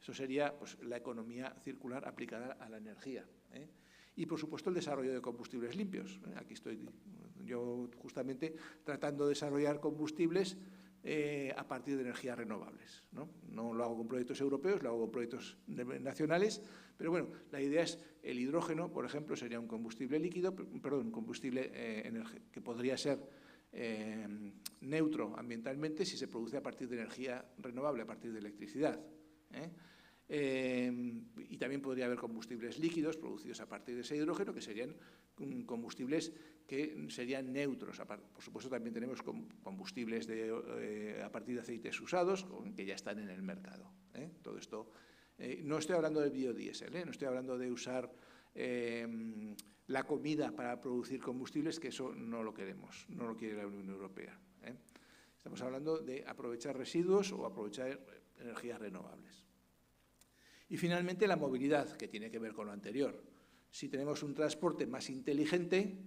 Eso sería pues, la economía circular aplicada a la energía. Y, por supuesto, el desarrollo de combustibles limpios. Aquí estoy yo justamente tratando de desarrollar combustibles a partir de energías renovables. No lo hago con proyectos europeos, lo hago con proyectos nacionales, pero bueno, la idea es el hidrógeno, por ejemplo, sería un combustible líquido, perdón, un combustible que podría ser neutro ambientalmente si se produce a partir de energía renovable, a partir de electricidad. Y también podría haber combustibles líquidos producidos a partir de ese hidrógeno, que serían combustibles que serían neutros. Por supuesto, también tenemos combustibles a partir de aceites usados, que ya están en el mercado. Todo esto, no estoy hablando del biodiesel, no estoy hablando de usar la comida para producir combustibles, que eso no lo queremos, no lo quiere la Unión Europea. Estamos hablando de aprovechar residuos o aprovechar energías renovables. Y finalmente la movilidad, que tiene que ver con lo anterior. Si tenemos un transporte más inteligente,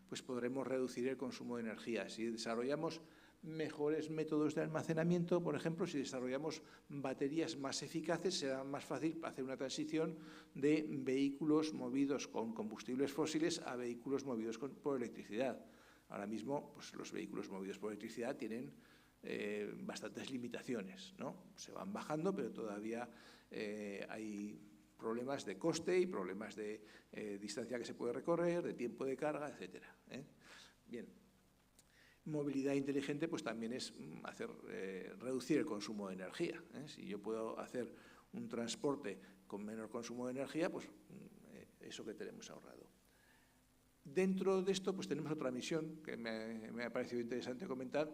pues podremos reducir el consumo de energía. Si desarrollamos mejores métodos de almacenamiento, por ejemplo, si desarrollamos baterías más eficaces, será más fácil hacer una transición de vehículos movidos con combustibles fósiles a vehículos movidos por electricidad. Ahora mismo, pues, los vehículos movidos por electricidad tienen bastantes limitaciones, ¿no? Se van bajando, pero todavía hay problemas de coste y problemas de distancia que se puede recorrer, de tiempo de carga, etc. Bien. Movilidad inteligente pues también es reducir el consumo de energía. Si yo puedo hacer un transporte con menor consumo de energía, pues eso que tenemos ahorrado. Dentro de esto pues tenemos otra misión que me ha parecido interesante comentar.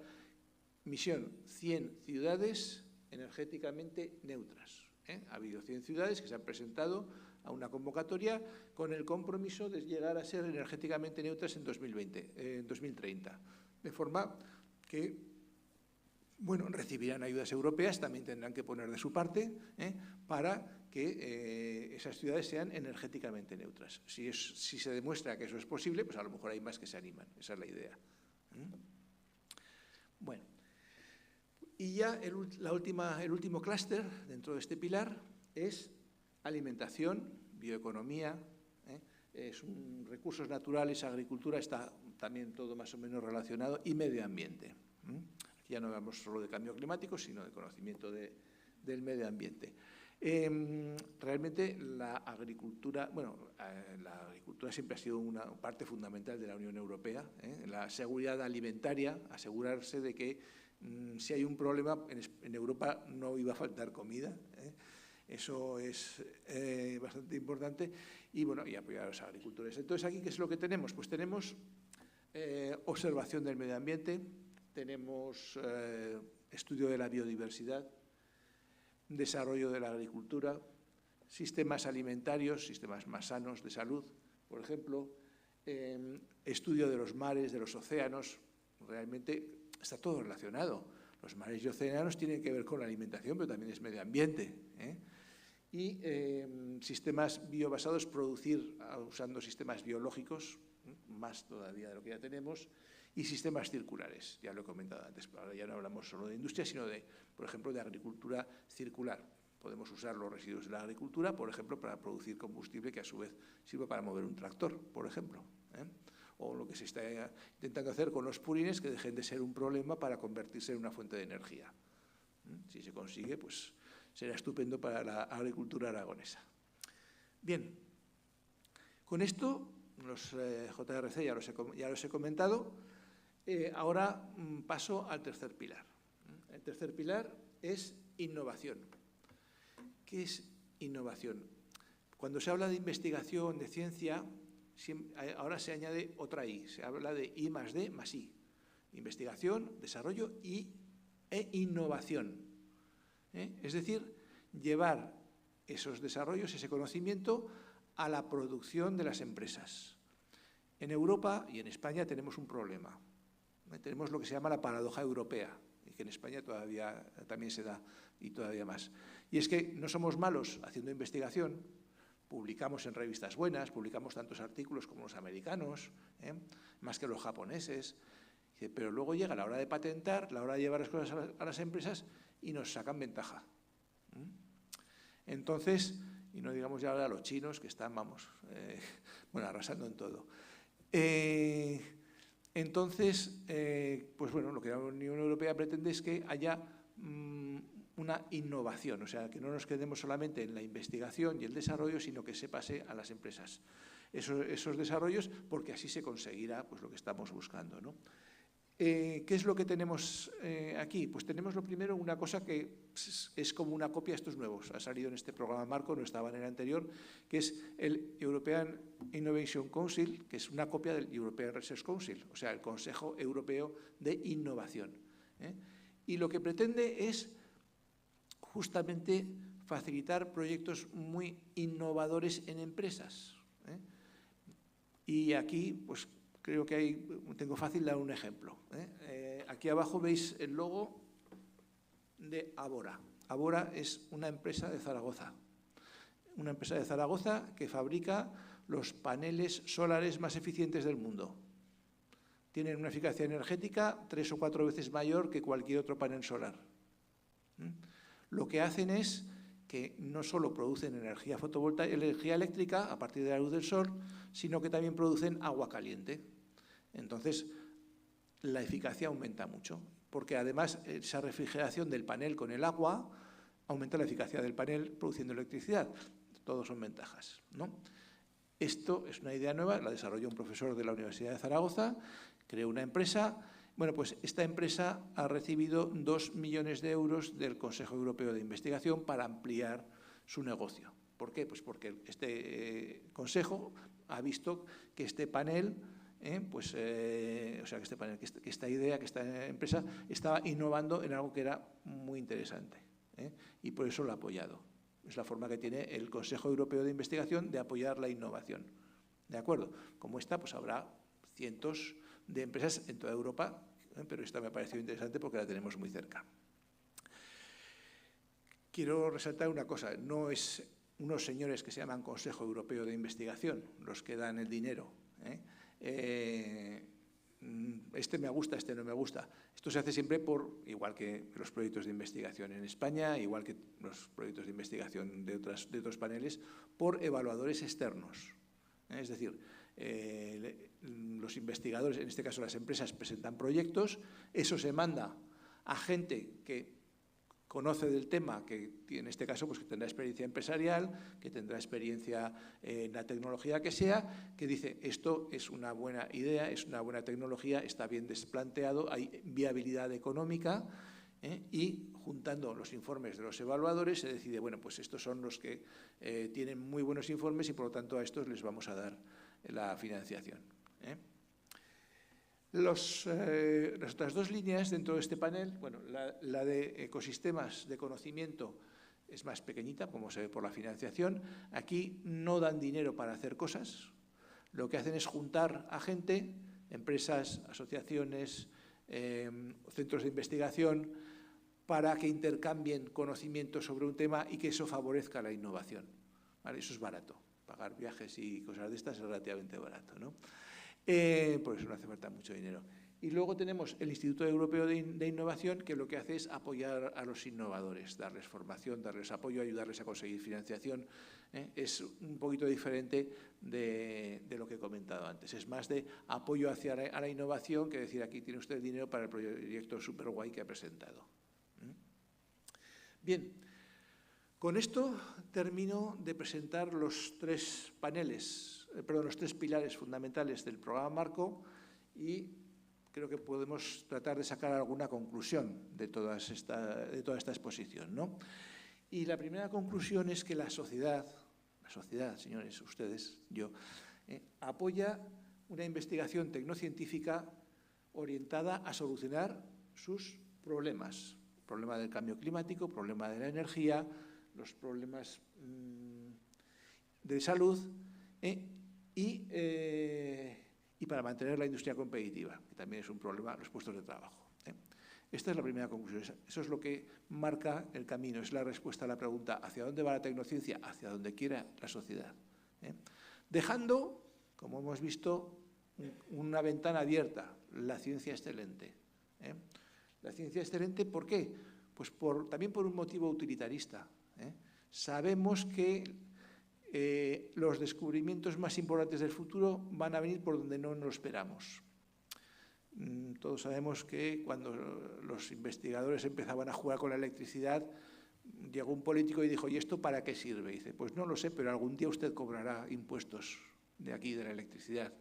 Misión 100 ciudades energéticamente neutras. Ha habido 100 ciudades que se han presentado a una convocatoria con el compromiso de llegar a ser energéticamente neutras en 2030. De forma que, bueno, recibirán ayudas europeas, también tendrán que poner de su parte para que esas ciudades sean energéticamente neutras. Si se demuestra que eso es posible, pues a lo mejor hay más que se animan. Esa es la idea. Bueno. Y ya el último clúster dentro de este pilar es alimentación, bioeconomía, recursos naturales, agricultura, está también todo más o menos relacionado, y medio ambiente. Aquí ya no hablamos solo de cambio climático, sino de conocimiento del medio ambiente. Realmente la agricultura siempre ha sido una parte fundamental de la Unión Europea. La seguridad alimentaria, asegurarse de que si hay un problema, en Europa no iba a faltar comida. Eso es bastante importante. Y, bueno, y apoyar a los agricultores. Entonces, ¿aquí qué es lo que tenemos? Pues tenemos observación del medio ambiente, tenemos estudio de la biodiversidad, desarrollo de la agricultura, sistemas alimentarios, sistemas más sanos de salud, por ejemplo, estudio de los mares, de los océanos. Realmente está todo relacionado. Los mares y océanos tienen que ver con la alimentación, pero también es medio ambiente, Y sistemas biobasados, producir usando sistemas biológicos, más todavía de lo que ya tenemos, y sistemas circulares, ya lo he comentado antes, ahora ya no hablamos solo de industria, sino de, por ejemplo, de agricultura circular. Podemos usar los residuos de la agricultura, por ejemplo, para producir combustible que a su vez sirve para mover un tractor, por ejemplo. O lo que se está intentando hacer con los purines, que dejen de ser un problema para convertirse en una fuente de energía. Si se consigue, pues será estupendo para la agricultura aragonesa. Bien, con esto, los JRC ya los he comentado. Ahora paso al tercer pilar. El tercer pilar es innovación. ¿Qué es innovación? Cuando se habla de investigación, de ciencia, ahora se añade otra I, se habla de I más D más I. Investigación, desarrollo e innovación. Es decir, llevar esos desarrollos, ese conocimiento, a la producción de las empresas. En Europa y en España tenemos un problema. Tenemos lo que se llama la paradoja europea, y que en España todavía también se da, y todavía más. Y es que no somos malos haciendo investigación, publicamos en revistas buenas, publicamos tantos artículos como los americanos, más que los japoneses, pero luego llega la hora de patentar, la hora de llevar las cosas a las empresas y nos sacan ventaja. Entonces, y no digamos ya ahora los chinos que están, arrasando en todo. Entonces, pues bueno, lo que la Unión Europea pretende es que haya una innovación, o sea, que no nos quedemos solamente en la investigación y el desarrollo, sino que se pase a las empresas esos desarrollos, porque así se conseguirá pues, lo que estamos buscando, ¿no? ¿Qué es lo que tenemos aquí? Pues tenemos lo primero, una cosa que es como una copia, esto es nuevo, ha salido en este programa marco, no estaba en el anterior, que es el European Innovation Council, que es una copia del European Research Council, o sea, el Consejo Europeo de Innovación. Y lo que pretende es justamente facilitar proyectos muy innovadores en empresas. Y aquí, pues creo que tengo fácil dar un ejemplo. Aquí abajo veis el logo de Abora. Abora es una empresa de Zaragoza. Una empresa de Zaragoza que fabrica los paneles solares más eficientes del mundo. Tienen una eficacia energética 3 o 4 veces mayor que cualquier otro panel solar. Lo que hacen es que no solo producen energía fotovoltaica, energía eléctrica a partir de la luz del sol, sino que también producen agua caliente. Entonces, la eficacia aumenta mucho, porque además esa refrigeración del panel con el agua aumenta la eficacia del panel produciendo electricidad. Todos son ventajas, ¿no? Esto es una idea nueva, la desarrolló un profesor de la Universidad de Zaragoza, creó una empresa. Bueno, pues esta empresa ha recibido 2 millones de euros del Consejo Europeo de Investigación para ampliar su negocio. ¿Por qué? Pues porque este consejo ha visto que este panel, que esta idea, que esta empresa estaba innovando en algo que era muy interesante, y por eso lo ha apoyado. Es la forma que tiene el Consejo Europeo de Investigación de apoyar la innovación. ¿De acuerdo? Como esta, pues habrá cientos de empresas en toda Europa, pero esta me ha parecido interesante porque la tenemos muy cerca. Quiero resaltar una cosa, no es unos señores que se llaman Consejo Europeo de Investigación los que dan el dinero. Este me gusta, este no me gusta. Esto se hace siempre igual que los proyectos de investigación en España, igual que los proyectos de investigación de otros paneles, por evaluadores externos. Es decir, los investigadores, en este caso las empresas, presentan proyectos, eso se manda a gente que conoce del tema, que en este caso pues, que tendrá experiencia empresarial, que tendrá experiencia en la tecnología que sea, que dice esto es una buena idea, es una buena tecnología, está bien desplanteado, hay viabilidad económica, y juntando los informes de los evaluadores se decide, bueno, pues estos son los que tienen muy buenos informes y por lo tanto a estos les vamos a dar la financiación. Las otras dos líneas dentro de este panel, bueno, la de ecosistemas de conocimiento es más pequeñita, como se ve por la financiación. Aquí no dan dinero para hacer cosas. Lo que hacen es juntar a gente, empresas, asociaciones, centros de investigación, para que intercambien conocimientos sobre un tema y que eso favorezca la innovación. ¿Vale? Eso es barato. Pagar viajes y cosas de estas es relativamente barato, ¿no? Por eso no hace falta mucho dinero. Y luego tenemos el Instituto Europeo de Innovación, que lo que hace es apoyar a los innovadores, darles formación, darles apoyo, ayudarles a conseguir financiación. Es un poquito diferente de lo que he comentado antes. Es más de apoyo hacia la innovación que decir, aquí tiene usted dinero para el proyecto super guay que ha presentado. Bien, con esto termino de presentar los tres pilares fundamentales del programa Marco y creo que podemos tratar de sacar alguna conclusión de toda esta exposición, ¿no? Y la primera conclusión es que la sociedad, señores, ustedes, yo, apoya una investigación tecnocientífica orientada a solucionar sus problemas. Problema del cambio climático, problema de la energía, los problemas de salud y para mantener la industria competitiva, que también es un problema, los puestos de trabajo. Esta es la primera conclusión. Eso es lo que marca el camino, es la respuesta a la pregunta ¿hacia dónde va la tecnociencia? Hacia donde quiera la sociedad. Dejando, como hemos visto, una ventana abierta, la ciencia excelente. La ciencia excelente, ¿por qué? Pues también por un motivo utilitarista. Sabemos que los descubrimientos más importantes del futuro van a venir por donde no nos esperamos. Todos sabemos que cuando los investigadores empezaban a jugar con la electricidad, llegó un político y dijo, ¿y esto para qué sirve? Y dice, pues no lo sé, pero algún día usted cobrará impuestos de aquí, de la electricidad.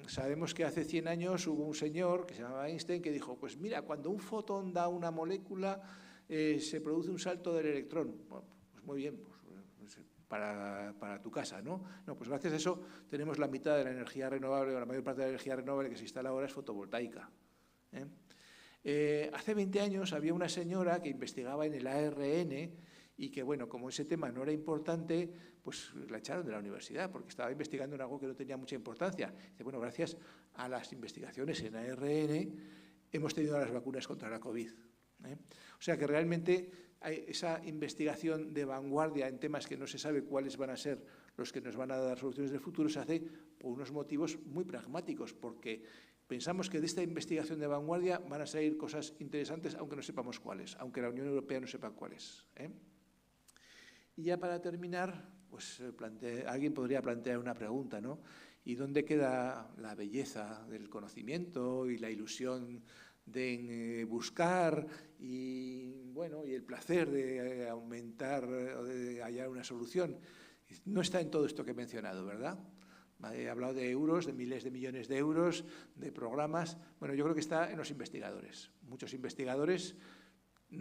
Sabemos que hace 100 años hubo un señor que se llamaba Einstein que dijo, pues mira, cuando un fotón da una molécula, se produce un salto del electrón. Bueno, pues muy bien, pues para tu casa, ¿no? No, pues gracias a eso tenemos la mitad de la energía renovable, o la mayor parte de la energía renovable que se instala ahora es fotovoltaica. Hace 20 años había una señora que investigaba en el ARN y que, bueno, como ese tema no era importante, pues la echaron de la universidad porque estaba investigando en algo que no tenía mucha importancia. Dice, bueno, gracias a las investigaciones en ARN hemos tenido las vacunas contra la COVID. O sea que realmente hay esa investigación de vanguardia en temas que no se sabe cuáles van a ser los que nos van a dar soluciones del futuro, se hace por unos motivos muy pragmáticos, porque pensamos que de esta investigación de vanguardia van a salir cosas interesantes, aunque no sepamos cuáles, aunque la Unión Europea no sepa cuáles. Y ya para terminar, pues alguien podría plantear una pregunta, ¿no? ¿Y dónde queda la belleza del conocimiento y la ilusión de buscar y, bueno, y el placer de aumentar o de hallar una solución? No está en todo esto que he mencionado, ¿verdad? He hablado de euros, de miles de millones de euros, de programas. Bueno, yo creo que está en los investigadores. Muchos investigadores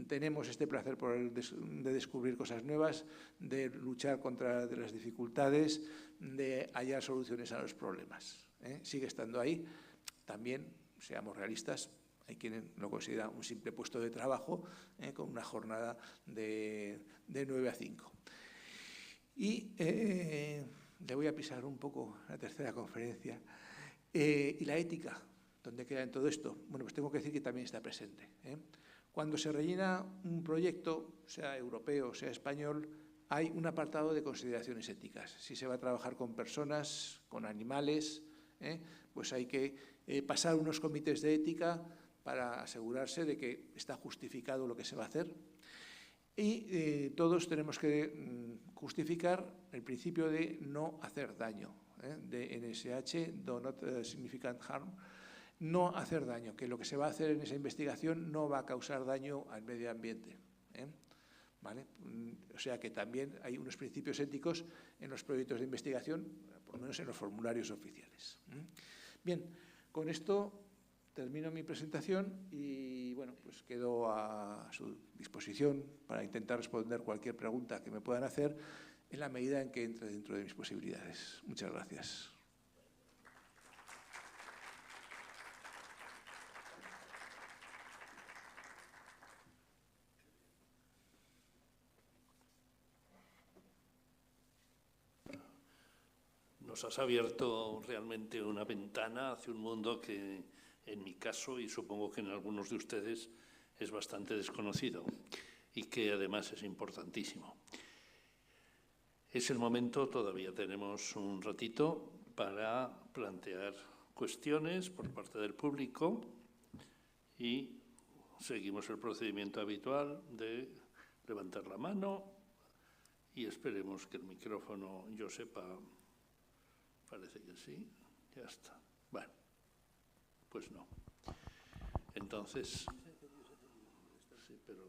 tenemos este placer de descubrir cosas nuevas, de luchar contra las dificultades, de hallar soluciones a los problemas. Sigue estando ahí. También, seamos realistas, hay quien lo considera un simple puesto de trabajo con una jornada de 9 a 5. Y le voy a pisar un poco la tercera conferencia. ¿Y la ética? ¿Dónde queda en todo esto? Bueno, pues tengo que decir que también está presente. Cuando se rellena un proyecto, sea europeo, sea español, hay un apartado de consideraciones éticas. Si se va a trabajar con personas, con animales, pues hay que pasar unos comités de ética para asegurarse de que está justificado lo que se va a hacer. Y todos tenemos que justificar el principio de no hacer daño, de NSH, do not significant harm, no hacer daño, que lo que se va a hacer en esa investigación no va a causar daño al medio ambiente. ¿Vale? O sea que también hay unos principios éticos en los proyectos de investigación, por lo menos en los formularios oficiales. Bien, con esto termino mi presentación y, bueno, pues quedo a su disposición para intentar responder cualquier pregunta que me puedan hacer en la medida en que entre dentro de mis posibilidades. Muchas gracias. nos has abierto realmente una ventana hacia un mundo que, en mi caso, y supongo que en algunos de ustedes, es bastante desconocido y que además es importantísimo. Es el momento, todavía tenemos un ratito, para plantear cuestiones por parte del público y seguimos el procedimiento habitual de levantar la mano y esperemos que el micrófono, yo sepa, parece que sí, ya está. Bueno, pues no. Entonces, sí, pero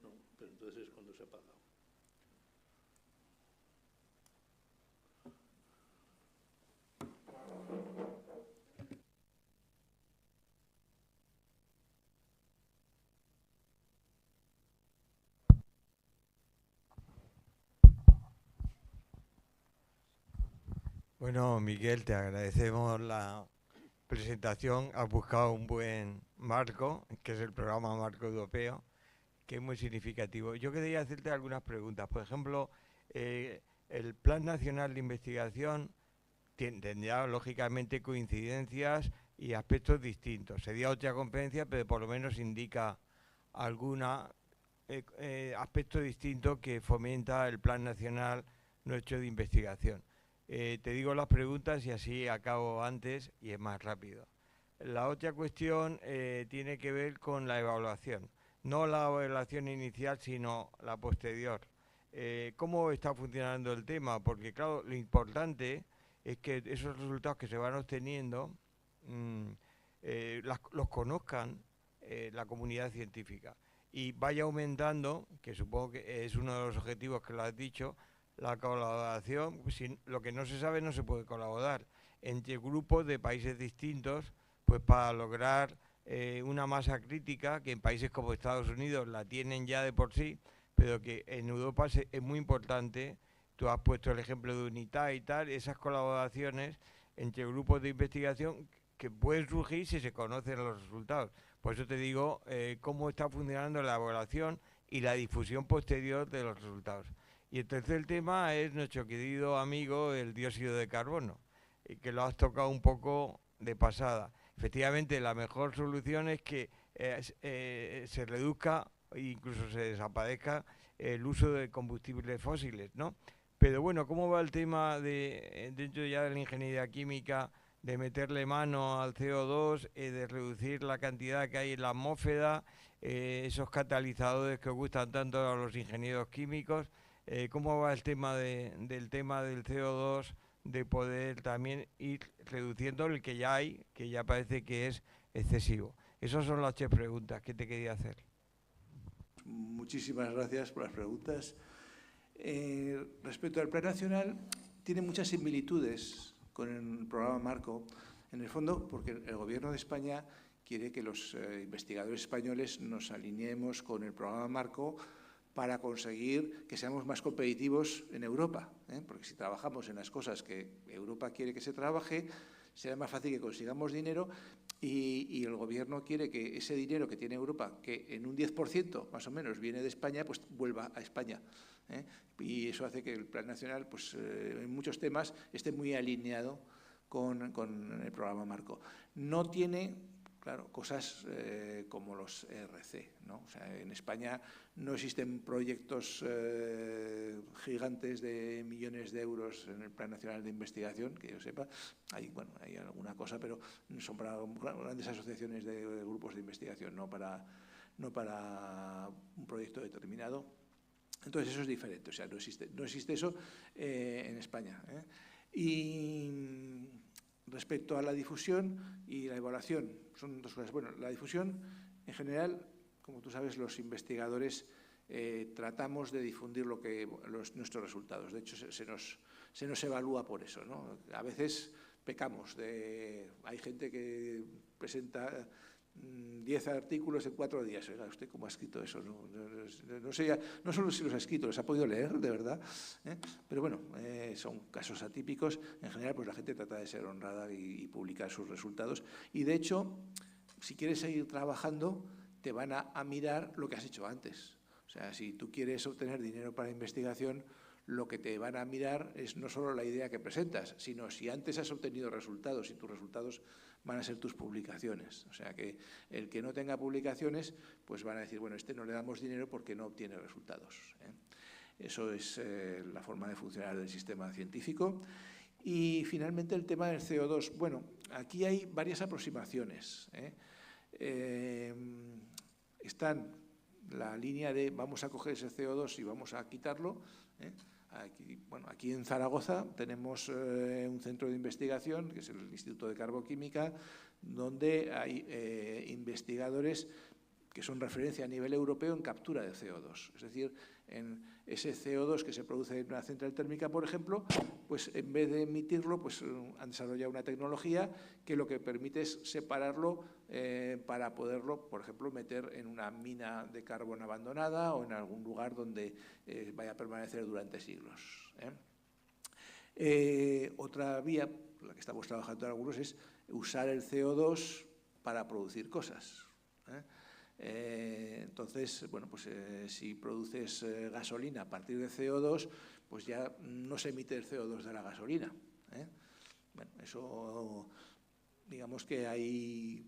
no, pero entonces es cuando se apaga. Bueno, Miguel, te agradecemos la presentación. Has buscado un buen marco, que es el programa Marco Europeo, que es muy significativo. Yo quería hacerte algunas preguntas. Por ejemplo, el Plan Nacional de Investigación tendrá, lógicamente, coincidencias y aspectos distintos. Sería otra conferencia, pero por lo menos indica algún aspecto distinto que fomenta el Plan Nacional nuestro de investigación. Te digo las preguntas y así acabo antes y es más rápido. La otra cuestión tiene que ver con la evaluación. No la evaluación inicial, sino la posterior. ¿Cómo está funcionando el tema? Porque, claro, lo importante es que esos resultados que se van obteniendo los conozcan la comunidad científica y vaya aumentando, que supongo que es uno de los objetivos que lo has dicho, la colaboración. Lo que no se sabe no se puede colaborar entre grupos de países distintos, pues para lograr una masa crítica que en países como Estados Unidos la tienen ya de por sí, pero que en Europa es muy importante. Tú has puesto el ejemplo de UNITAD y tal, esas colaboraciones entre grupos de investigación que pueden surgir si se conocen los resultados. Por eso te digo cómo está funcionando la evaluación y la difusión posterior de los resultados. Y el tercer tema es nuestro querido amigo el dióxido de carbono, que lo has tocado un poco de pasada. Efectivamente, la mejor solución es que se reduzca e incluso se desaparezca el uso de combustibles fósiles, ¿no? Pero bueno, ¿cómo va el tema dentro ya de la ingeniería química, de meterle mano al CO2, de reducir la cantidad que hay en la atmósfera, esos catalizadores que gustan tanto a los ingenieros químicos? ¿Cómo va el tema del CO2, de poder también ir reduciendo el que ya hay, que ya parece que es excesivo? Esas son las 3 preguntas que te quería hacer. Muchísimas gracias por las preguntas. Respecto al Plan Nacional, tiene muchas similitudes con el programa Marco, en el fondo porque el Gobierno de España quiere que los investigadores españoles nos alineemos con el programa Marco para conseguir que seamos más competitivos en Europa, porque si trabajamos en las cosas que Europa quiere que se trabaje, será más fácil que consigamos dinero y el Gobierno quiere que ese dinero que tiene Europa, que en un 10% más o menos viene de España, pues vuelva a España. Y eso hace que el Plan Nacional, pues, en muchos temas, esté muy alineado con el programa Marco. No tiene, claro, cosas como los ERC, ¿no? O sea, en España no existen proyectos gigantes de millones de euros en el Plan Nacional de Investigación, que yo sepa. Hay alguna cosa, pero son para grandes asociaciones de grupos de investigación, no para un proyecto determinado. Entonces eso es diferente, o sea, no existe eso en España. Y respecto a la difusión y la evaluación, son 2 cosas. Bueno, la difusión, en general, como tú sabes, los investigadores tratamos de difundir nuestros resultados. De hecho, se nos evalúa por eso, ¿no? A veces pecamos. Hay gente que presenta 10 artículos en 4 días. Oiga, ¿usted cómo ha escrito eso? No sé ya, no solo si los ha escrito, los ha podido leer, de verdad. Pero bueno, son casos atípicos. En general, pues la gente trata de ser honrada y publicar sus resultados. Y de hecho, si quieres seguir trabajando, te van a mirar lo que has hecho antes. O sea, si tú quieres obtener dinero para investigación, lo que te van a mirar es no solo la idea que presentas, sino si antes has obtenido resultados, y tus resultados van a ser tus publicaciones. O sea que el que no tenga publicaciones, pues van a decir, bueno, este no le damos dinero porque no obtiene resultados, ¿eh? Eso es la forma de funcionar del sistema científico. Y finalmente el tema del CO2. Bueno, aquí hay varias aproximaciones, ¿eh? Están la línea de vamos a coger ese CO2 y vamos a quitarlo, ¿eh? Aquí en Zaragoza tenemos un centro de investigación, que es el Instituto de Carboquímica, donde hay investigadores que son referencia a nivel europeo en captura de CO2. Es decir, en ese CO2 que se produce en una central térmica, por ejemplo, pues en vez de emitirlo, pues han desarrollado una tecnología que lo que permite es separarlo para poderlo, por ejemplo, meter en una mina de carbón abandonada o en algún lugar donde vaya a permanecer durante siglos, ¿eh? Otra vía, la que estamos trabajando algunos, es usar el CO2 para producir cosas, ¿eh? Entonces, bueno, pues si produces gasolina a partir de CO2, pues ya no se emite el CO2 de la gasolina, ¿eh? Bueno, eso, digamos que hay...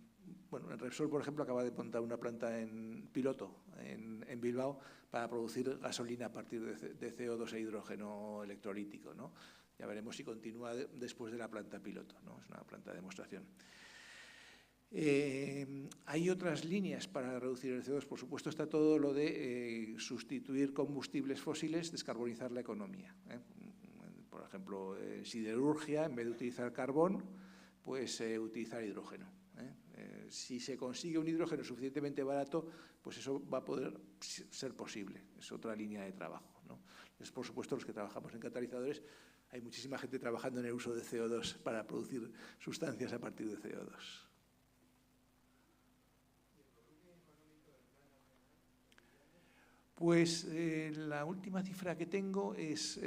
Bueno, el Repsol, por ejemplo, acaba de montar una planta en piloto en Bilbao para producir gasolina a partir de CO2 e hidrógeno electrolítico, ¿no? Ya veremos si continúa después de la planta piloto, ¿no? Es una planta de demostración. Hay otras líneas para reducir el CO2, por supuesto está todo lo de sustituir combustibles fósiles, descarbonizar la economía, ¿eh? Por ejemplo, siderurgia, en vez de utilizar carbón, pues utilizar hidrógeno, ¿eh? Si se consigue un hidrógeno suficientemente barato, pues eso va a poder ser posible, es otra línea de trabajo, ¿no? Es, por supuesto, los que trabajamos en catalizadores, hay muchísima gente trabajando en el uso de CO2 para producir sustancias a partir de CO2. Pues la última cifra que tengo es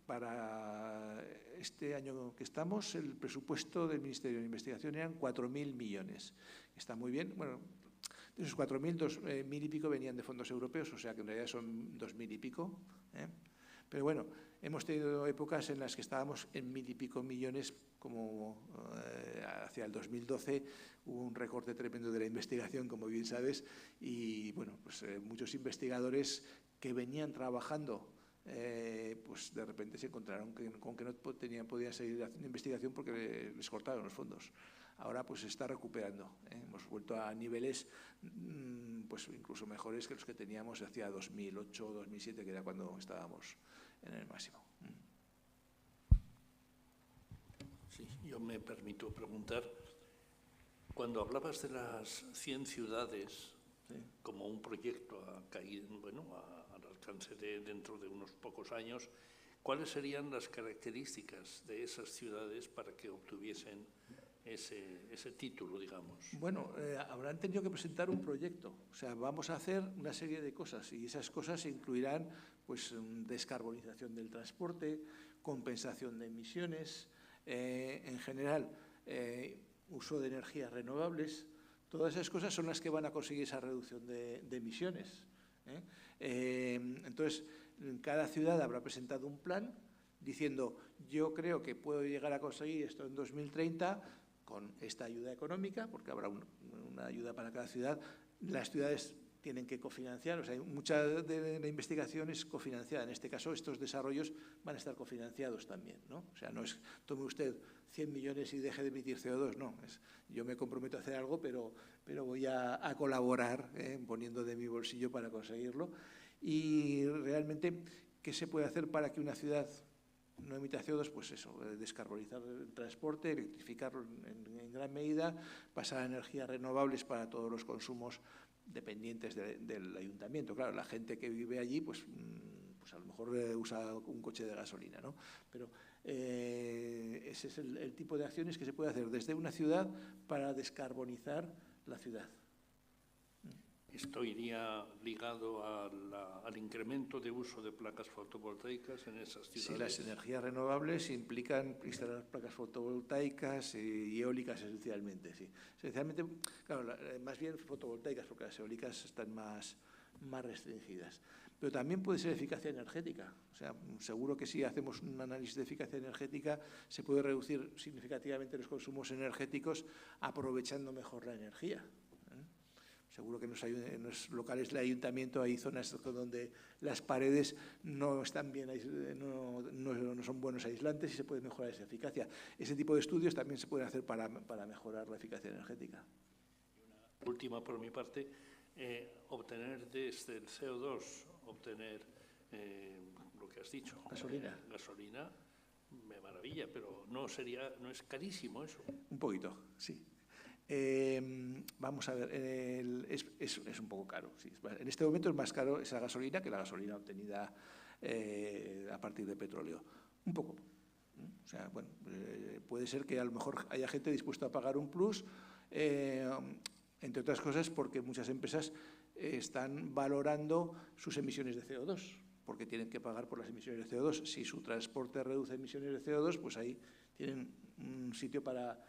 para este año que estamos, el presupuesto del Ministerio de Investigación eran 4.000 millones. Está muy bien. Bueno, de esos 4.000, 2.000 y pico venían de fondos europeos, o sea que en realidad son 2.000 y pico, ¿eh? Pero bueno, hemos tenido épocas en las que estábamos en 1.000 y pico millones, como hacia el 2012 hubo un recorte tremendo de la investigación, como bien sabes, y bueno, pues muchos investigadores que venían trabajando, pues de repente se encontraron con que no podían seguir haciendo investigación porque les cortaron los fondos. Ahora pues se está recuperando, ¿eh? Hemos vuelto a niveles pues incluso mejores que los que teníamos hacia 2008 o 2007, que era cuando estábamos en el máximo. Sí, yo me permito preguntar, cuando hablabas de las 100 ciudades, sí, como un proyecto al alcance de dentro de unos pocos años, ¿cuáles serían las características de esas ciudades para que obtuviesen ese título, digamos? Bueno, habrán tenido que presentar un proyecto. O sea, vamos a hacer una serie de cosas y esas cosas incluirán pues descarbonización del transporte, compensación de emisiones, en general uso de energías renovables. Todas esas cosas son las que van a conseguir esa reducción de emisiones, ¿eh? Entonces, cada ciudad habrá presentado un plan diciendo yo creo que puedo llegar a conseguir esto en 2030 con esta ayuda económica, porque habrá una ayuda para cada ciudad. Las ciudades tienen que cofinanciar, o sea, mucha de la investigación es cofinanciada. En este caso, estos desarrollos van a estar cofinanciados también, ¿no? O sea, no es tome usted 100 millones y deje de emitir CO2, no. Yo me comprometo a hacer algo, pero voy a colaborar, poniendo de mi bolsillo para conseguirlo. Y realmente, ¿qué se puede hacer para que una ciudad no emita CO2? Pues eso, descarbonizar el transporte, electrificarlo en gran medida, pasar a energías renovables para todos los consumos dependientes del ayuntamiento. Claro, la gente que vive allí, pues a lo mejor usa un coche de gasolina, ¿no? Pero ese es el tipo de acciones que se puede hacer desde una ciudad para descarbonizar la ciudad. ¿Esto iría ligado al incremento de uso de placas fotovoltaicas en esas ciudades? Sí, las energías renovables implican instalar placas fotovoltaicas y eólicas esencialmente, sí. Esencialmente, claro, más bien fotovoltaicas, porque las eólicas están más restringidas. pero también puede ser eficacia energética. O sea, seguro que si hacemos un análisis de eficacia energética se puede reducir significativamente los consumos energéticos aprovechando mejor la energía. Seguro que en los locales del ayuntamiento hay zonas donde las paredes no están bien, no son buenos aislantes y se puede mejorar esa eficacia. Ese tipo de estudios también se pueden hacer para mejorar la eficacia energética. Una última por mi parte, obtener desde el CO2, obtener lo que has dicho, gasolina, me maravilla, pero no es carísimo eso. Un poquito, sí. Vamos a ver, es un poco caro. Sí. En este momento es más caro esa gasolina que la gasolina obtenida a partir de petróleo. Un poco. O sea, bueno, puede ser que a lo mejor haya gente dispuesta a pagar un plus, entre otras cosas porque muchas empresas están valorando sus emisiones de CO2, porque tienen que pagar por las emisiones de CO2. Si su transporte reduce emisiones de CO2, pues ahí tienen un sitio para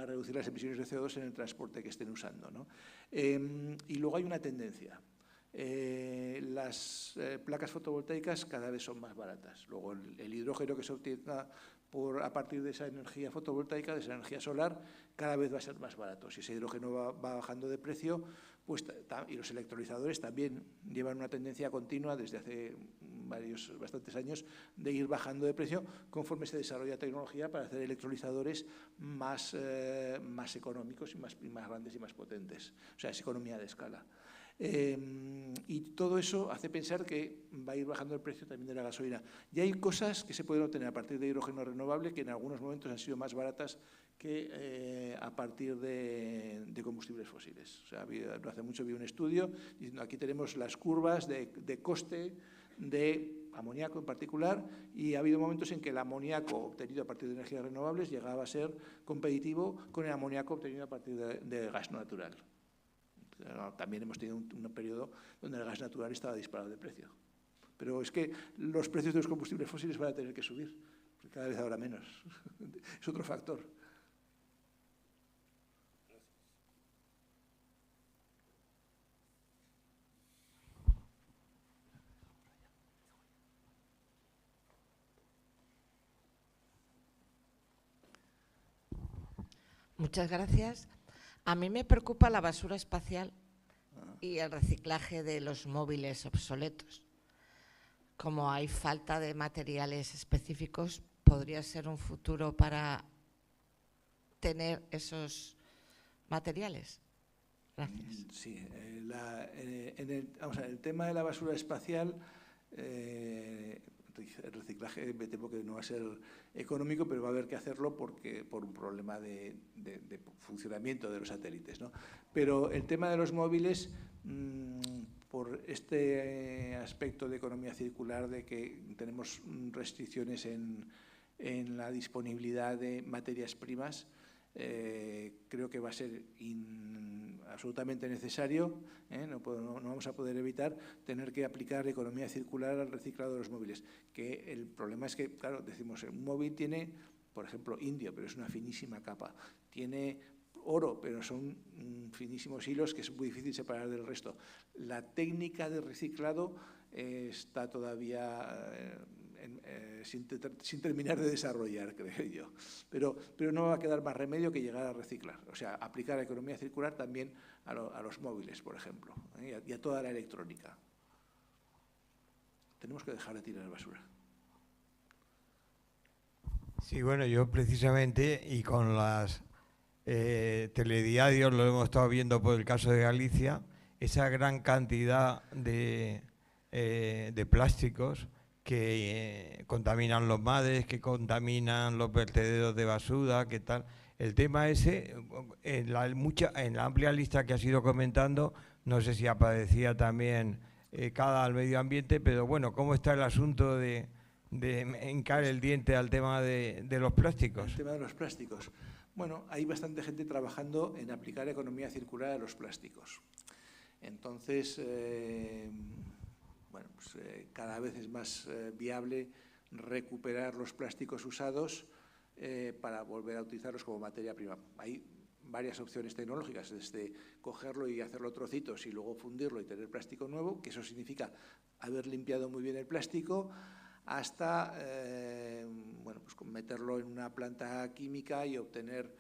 reducir las emisiones de CO2 en el transporte que estén usando, ¿no? Y luego hay una tendencia. Las placas fotovoltaicas cada vez son más baratas. Luego el hidrógeno que se obtenga a partir de esa energía fotovoltaica, de esa energía solar, cada vez va a ser más barato. Si ese hidrógeno va bajando de precio, pues, y los electrolizadores también llevan una tendencia continua desde hace bastantes años de ir bajando de precio conforme se desarrolla tecnología para hacer electrolizadores más económicos y más grandes y más potentes. O sea, es economía de escala. Y todo eso hace pensar que va a ir bajando el precio también de la gasolina. Y hay cosas que se pueden obtener a partir de hidrógeno renovable que en algunos momentos han sido más baratas que a partir de combustibles fósiles. O sea, no hace mucho vi un estudio diciendo aquí tenemos las curvas de coste de amoníaco en particular, y ha habido momentos en que el amoníaco obtenido a partir de energías renovables llegaba a ser competitivo con el amoníaco obtenido a partir de gas natural. También hemos tenido un periodo donde el gas natural estaba disparado de precio. Pero es que los precios de los combustibles fósiles van a tener que subir, porque cada vez habrá menos. Es otro factor. Muchas gracias. A mí me preocupa la basura espacial y el reciclaje de los móviles obsoletos. Como hay falta de materiales específicos, podría ser un futuro para tener esos materiales. Gracias. Sí, vamos a ver, el tema de la basura espacial, el reciclaje me temo que no va a ser económico, pero va a haber que hacerlo por un problema de funcionamiento de los satélites, ¿no? Pero el tema de los móviles, por este aspecto de economía circular, de que tenemos restricciones en la disponibilidad de materias primas, creo que va a ser absolutamente necesario, no vamos a poder evitar tener que aplicar economía circular al reciclado de los móviles. Que el problema es que, claro, decimos, un móvil tiene, por ejemplo, indio, pero es una finísima capa, tiene oro, pero son finísimos hilos que es muy difícil separar del resto. La técnica de reciclado está todavía sin terminar de desarrollar, creo yo. Pero no va a quedar más remedio que llegar a reciclar. O sea, aplicar la economía circular también a los móviles, por ejemplo, y a toda la electrónica. Tenemos que dejar de tirar basura. Sí, bueno, yo precisamente, y con las telediarios lo hemos estado viendo por el caso de Galicia, esa gran cantidad de plásticos que contaminan los mares, que contaminan los vertederos de basura, que tal. El tema ese, en la amplia lista que has ido comentando, no sé si aparecía también cara al medio ambiente, pero bueno, ¿cómo está el asunto de hincar el diente al tema de los plásticos? El tema de los plásticos. Bueno, hay bastante gente trabajando en aplicar economía circular a los plásticos. Entonces, bueno, pues, cada vez es más viable recuperar los plásticos usados para volver a utilizarlos como materia prima. Hay varias opciones tecnológicas, desde cogerlo y hacerlo trocitos y luego fundirlo y tener plástico nuevo, que eso significa haber limpiado muy bien el plástico, hasta bueno, pues meterlo en una planta química y obtener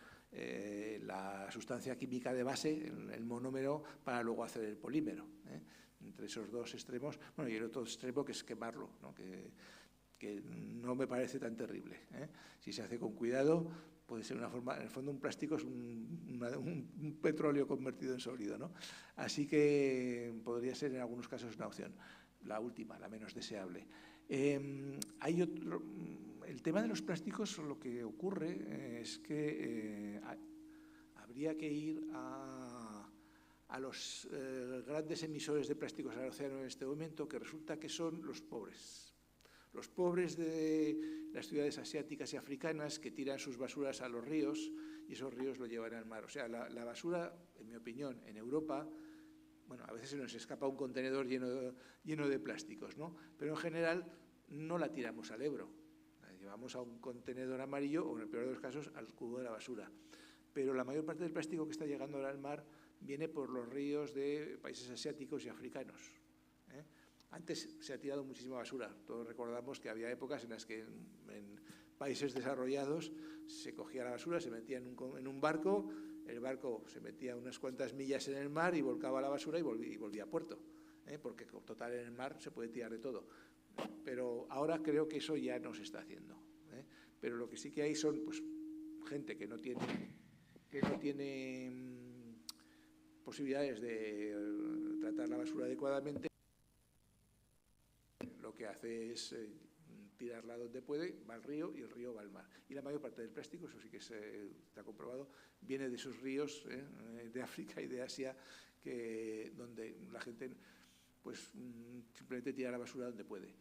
la sustancia química de base, el monómero, para luego hacer el polímero. Entre esos dos extremos, bueno, y el otro extremo, que es quemarlo, ¿no? Que no me parece tan terrible. Si se hace con cuidado, puede ser una forma. En el fondo, un plástico es un petróleo convertido en sólido, ¿no? Así que podría ser en algunos casos una opción. La última, la menos deseable. Hay otro, el tema de los plásticos, lo que ocurre es que habría que ir a los grandes emisores de plásticos al océano en este momento, que resulta que son los pobres. Los pobres de las ciudades asiáticas y africanas, que tiran sus basuras a los ríos y esos ríos lo llevan al mar. O sea, la basura, en mi opinión, en Europa, bueno, a veces se nos escapa un contenedor lleno de plásticos, ¿no? Pero en general no la tiramos al Ebro. La llevamos a un contenedor amarillo o, en el peor de los casos, al cubo de la basura. Pero la mayor parte del plástico que está llegando ahora al mar viene por los ríos de países asiáticos y africanos. Antes se ha tirado muchísima basura. Todos recordamos que había épocas en las que en países desarrollados se cogía la basura, se metía en un barco, el barco se metía unas cuantas millas en el mar y volcaba la basura y volvía a puerto, porque total en el mar se puede tirar de todo. Pero ahora creo que eso ya no se está haciendo. Pero lo que sí que hay son, pues, gente que no tiene posibilidades de tratar la basura adecuadamente. Lo que hace es tirarla donde puede, va al río y el río va al mar. Y la mayor parte del plástico, eso sí que está comprobado, viene de esos ríos de África y de Asia, donde la gente pues simplemente tira la basura donde puede.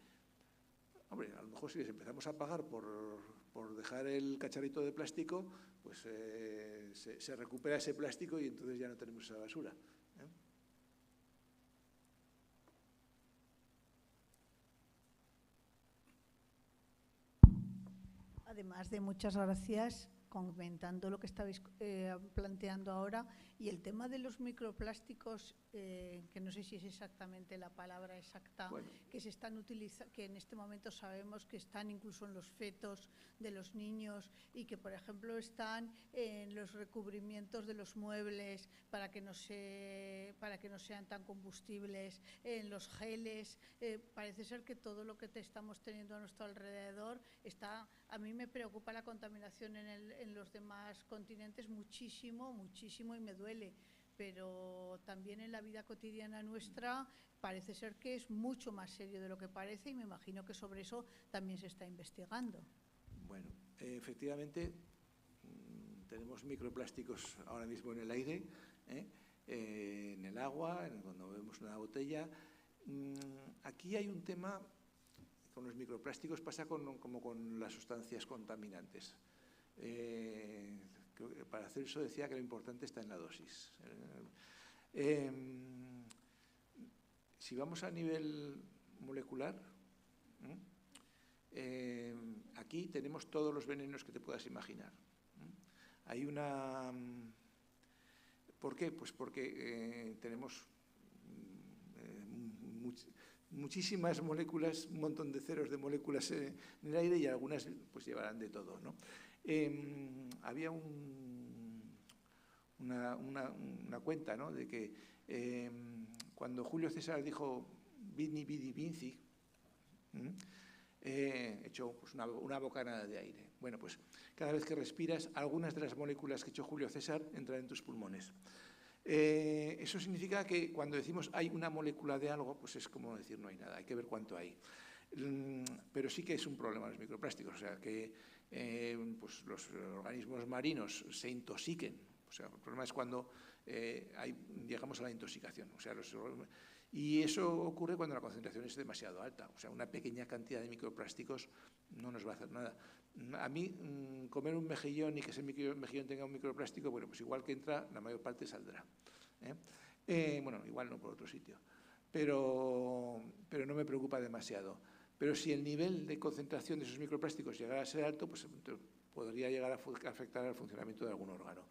Hombre, a lo mejor si les empezamos a pagar por dejar el cacharrito de plástico, pues se recupera ese plástico y entonces ya no tenemos esa basura. Además de muchas gracias, comentando lo que estabais planteando ahora, y el tema de los microplásticos, que no sé si es exactamente la palabra exacta, bueno, que se están utilizando, que en este momento sabemos que están incluso en los fetos de los niños y que, por ejemplo, están en los recubrimientos de los muebles para que no sean tan combustibles, en los geles. Parece ser que todo lo que estamos teniendo a nuestro alrededor está. A mí me preocupa la contaminación en los demás continentes muchísimo, muchísimo, y me duele. Pero también en la vida cotidiana nuestra parece ser que es mucho más serio de lo que parece, y me imagino que sobre eso también se está investigando. Bueno, efectivamente tenemos microplásticos ahora mismo en el aire, en el agua, cuando vemos una botella. Aquí hay un tema. Con los microplásticos pasa como con las sustancias contaminantes. Para hacer eso decía que lo importante está en la dosis. Si vamos a nivel molecular, aquí tenemos todos los venenos que te puedas imaginar. Hay una... ¿Por qué? Pues porque tenemos muchísimas moléculas, un montón de ceros de moléculas en el aire, y algunas pues llevarán de todo, ¿no? Había una cuenta, ¿no?, de que cuando Julio César dijo Vini Vidi Vinci, echó pues una bocanada de aire. Bueno, pues cada vez que respiras, algunas de las moléculas que echó Julio César entran en tus pulmones. Eso significa que cuando decimos hay una molécula de algo, pues es como decir no hay nada, hay que ver cuánto hay. Pero sí que es un problema los microplásticos, o sea, que pues los organismos marinos se intoxiquen. O sea, el problema es cuando llegamos a la intoxicación. O sea, y eso ocurre cuando la concentración es demasiado alta. O sea, una pequeña cantidad de microplásticos no nos va a hacer nada. A mí, comer un mejillón y que ese mejillón tenga un microplástico, bueno, pues igual que entra, la mayor parte saldrá. Bueno, igual no por otro sitio. Pero no me preocupa demasiado. Pero si el nivel de concentración de esos microplásticos llegara a ser alto, pues podría llegar a afectar al funcionamiento de algún órgano.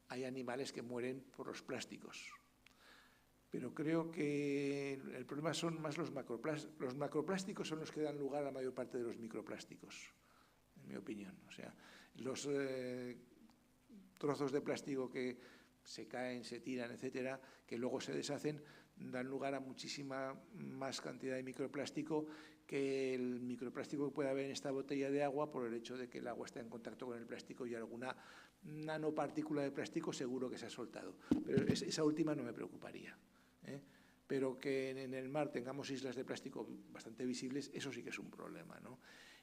Hay animales que mueren por los plásticos. pero creo que el problema son más los macroplásticos. Los macroplásticos son los que dan lugar a la mayor parte de los microplásticos, en mi opinión. O sea, los trozos de plástico que se caen, se tiran, etcétera, que luego se deshacen, dan lugar a muchísima más cantidad de microplástico que el microplástico que puede haber en esta botella de agua, por el hecho de que el agua está en contacto con el plástico y alguna nanopartícula de plástico seguro que se ha soltado. Pero esa última no me preocuparía, ¿eh? Pero que en el mar tengamos islas de plástico bastante visibles, eso sí que es un problema, ¿no?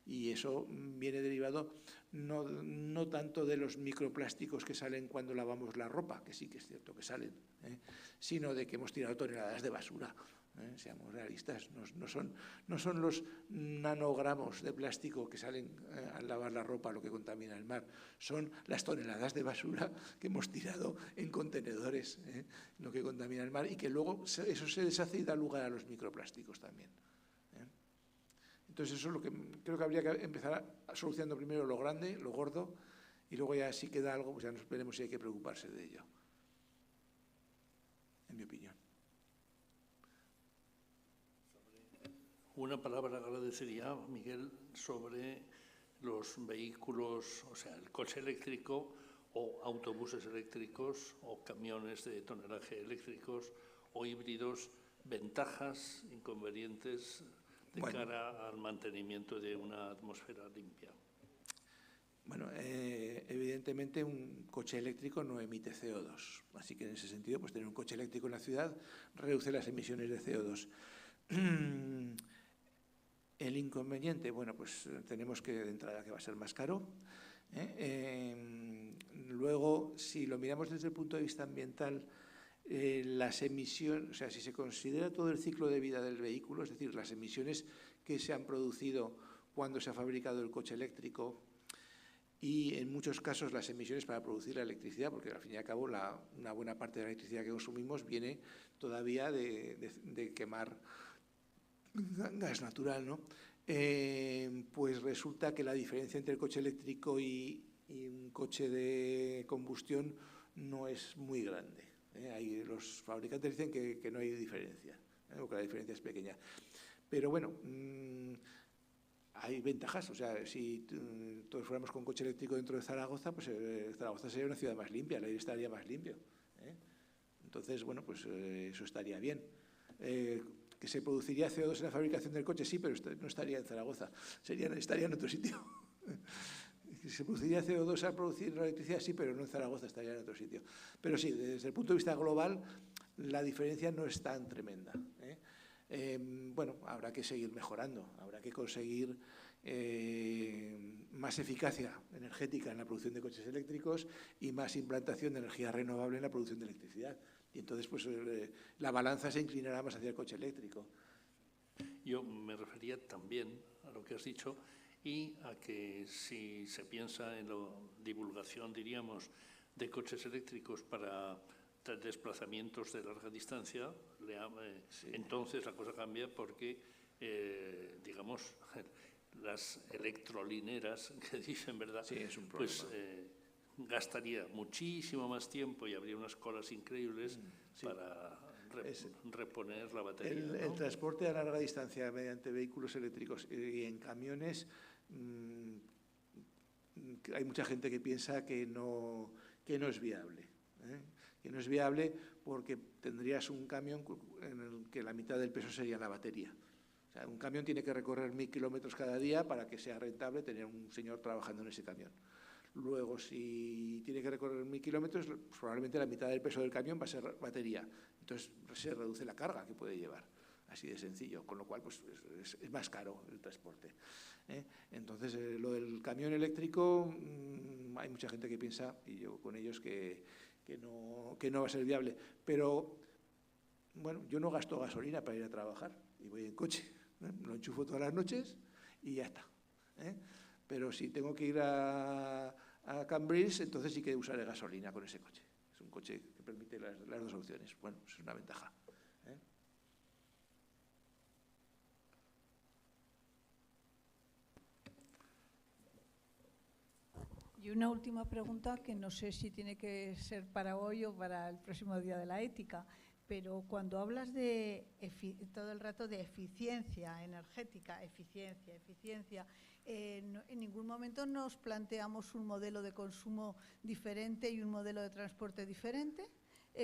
Y eso viene derivado no tanto de los microplásticos que salen cuando lavamos la ropa, que sí que es cierto que salen, sino de que hemos tirado toneladas de basura. Seamos realistas, no son los nanogramos de plástico que salen al lavar la ropa lo que contamina el mar, son las toneladas de basura que hemos tirado en contenedores, lo que contamina el mar, y que luego eso se deshace y da lugar a los microplásticos también. Entonces eso es lo que creo que habría que empezar solucionando primero lo grande, lo gordo, y luego ya si queda algo, pues ya nos veremos si hay que preocuparse de ello, en mi opinión. Una palabra agradecería, Miguel, sobre los vehículos, o sea, el coche eléctrico o autobuses eléctricos o camiones de tonelaje eléctricos o híbridos, ventajas, inconvenientes de cara al mantenimiento de una atmósfera limpia. Bueno, evidentemente un coche eléctrico no emite CO2, así que en ese sentido, pues tener un coche eléctrico en la ciudad reduce las emisiones de CO2. El inconveniente, bueno, pues tenemos que de entrada que va a ser más caro. Luego, si lo miramos desde el punto de vista ambiental, las emisiones, o sea, si se considera todo el ciclo de vida del vehículo, es decir, las emisiones que se han producido cuando se ha fabricado el coche eléctrico y en muchos casos las emisiones para producir la electricidad, porque al fin y al cabo una buena parte de la electricidad que consumimos viene todavía de quemar gas natural, ¿no? Pues resulta que la diferencia entre el coche eléctrico y un coche de combustión no es muy grande. Los fabricantes dicen que no hay diferencia, o que la diferencia es pequeña. Pero bueno, hay ventajas. O sea, si todos fuéramos con coche eléctrico dentro de Zaragoza, pues Zaragoza sería una ciudad más limpia, el aire estaría más limpio. Entonces, bueno, pues eso estaría bien. ¿Que se produciría CO2 en la fabricación del coche? Sí, pero no estaría en Zaragoza, estaría en otro sitio. ¿Se produciría CO2 al producir la electricidad? Sí, pero no en Zaragoza, estaría en otro sitio. Pero sí, desde el punto de vista global, la diferencia no es tan tremenda. Bueno, habrá que seguir mejorando, habrá que conseguir más eficacia energética en la producción de coches eléctricos y más implantación de energía renovable en la producción de electricidad. Y entonces, pues, la balanza se inclinará más hacia el coche eléctrico. Yo me refería también a lo que has dicho y a que si se piensa en la divulgación, diríamos, de coches eléctricos para desplazamientos de larga distancia, sí. Entonces la cosa cambia porque, digamos, las electrolineras que dicen, ¿verdad? Sí, es un problema. Pues gastaría muchísimo más tiempo y habría unas colas increíbles para reponer la batería. El transporte a larga distancia mediante vehículos eléctricos y en camiones, hay mucha gente que piensa que no es viable. Que no es viable porque tendrías un camión en el que la mitad del peso sería la batería. O sea, un camión tiene que recorrer 1000 kilómetros cada día para que sea rentable tener un señor trabajando en ese camión. Luego, si tiene que recorrer 1000 kilómetros, probablemente la mitad del peso del camión va a ser batería. Entonces, se reduce la carga que puede llevar. Así de sencillo. Con lo cual, pues, es más caro el transporte. Entonces, lo del camión eléctrico, hay mucha gente que piensa, y yo con ellos, que no va a ser viable. Pero, bueno, yo no gasto gasolina para ir a trabajar y voy en coche. Lo enchufo todas las noches y ya está. Pero si tengo que ir a Cambrils, entonces sí que usaré gasolina con ese coche. Es un coche que permite las dos opciones. Bueno, es una ventaja. Y una última pregunta que no sé si tiene que ser para hoy o para el próximo Día de la Ética. Pero cuando hablas todo el rato de eficiencia energética, eficiencia, en ningún momento nos planteamos un modelo de consumo diferente y un modelo de transporte diferente,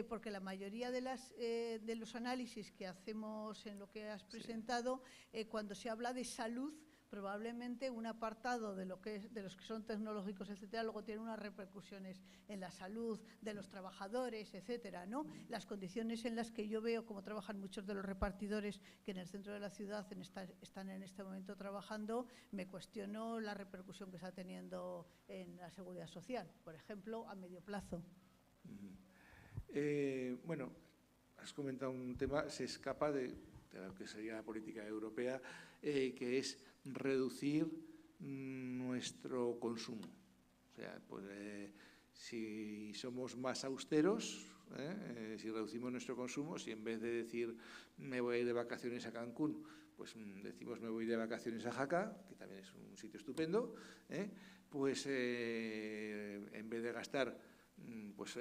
porque la mayoría de los análisis que hacemos en lo que has presentado, cuando se habla de salud, probablemente un apartado de los que son tecnológicos, etcétera, luego tiene unas repercusiones en la salud de los trabajadores, etcétera, ¿no? Las condiciones en las que yo veo cómo trabajan muchos de los repartidores que en el centro de la ciudad están en este momento trabajando, me cuestiono la repercusión que está teniendo en la seguridad social, por ejemplo, a medio plazo. Bueno, has comentado un tema, se escapa de lo que sería la política europea, que es reducir nuestro consumo. O sea, pues, si somos más austeros, si reducimos nuestro consumo, si en vez de decir me voy a ir de vacaciones a Cancún, pues decimos me voy de vacaciones a Jaca, que también es un sitio estupendo, pues en vez de gastar pues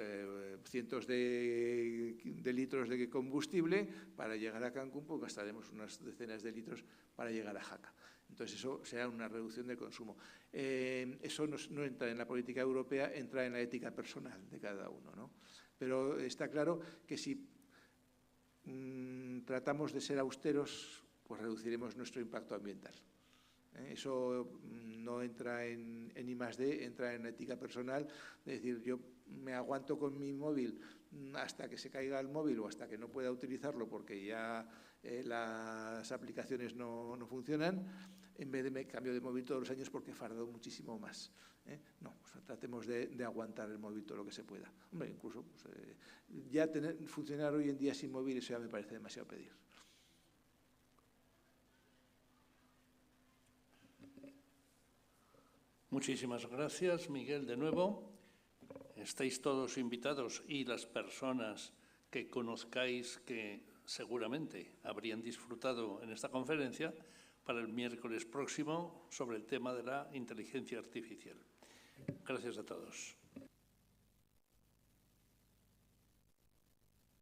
cientos de litros de combustible para llegar a Cancún, pues gastaremos unas decenas de litros para llegar a Jaca. Entonces eso será una reducción del consumo. Eso no entra en la política europea, entra en la ética personal de cada uno, ¿no? Pero está claro que si tratamos de ser austeros, pues reduciremos nuestro impacto ambiental. Eso no entra en I+D, entra en ética personal, es decir, yo me aguanto con mi móvil hasta que se caiga el móvil o hasta que no pueda utilizarlo porque ya las aplicaciones no funcionan, en vez de me cambio de móvil todos los años porque fardo muchísimo más. No, pues tratemos de aguantar el móvil todo lo que se pueda. Hombre, incluso pues, ya funcionar hoy en día sin móvil, eso ya me parece demasiado pedir. Muchísimas gracias, Miguel, de nuevo. Estáis todos invitados y las personas que conozcáis que seguramente habrían disfrutado en esta conferencia para el miércoles próximo sobre el tema de la inteligencia artificial. Gracias a todos.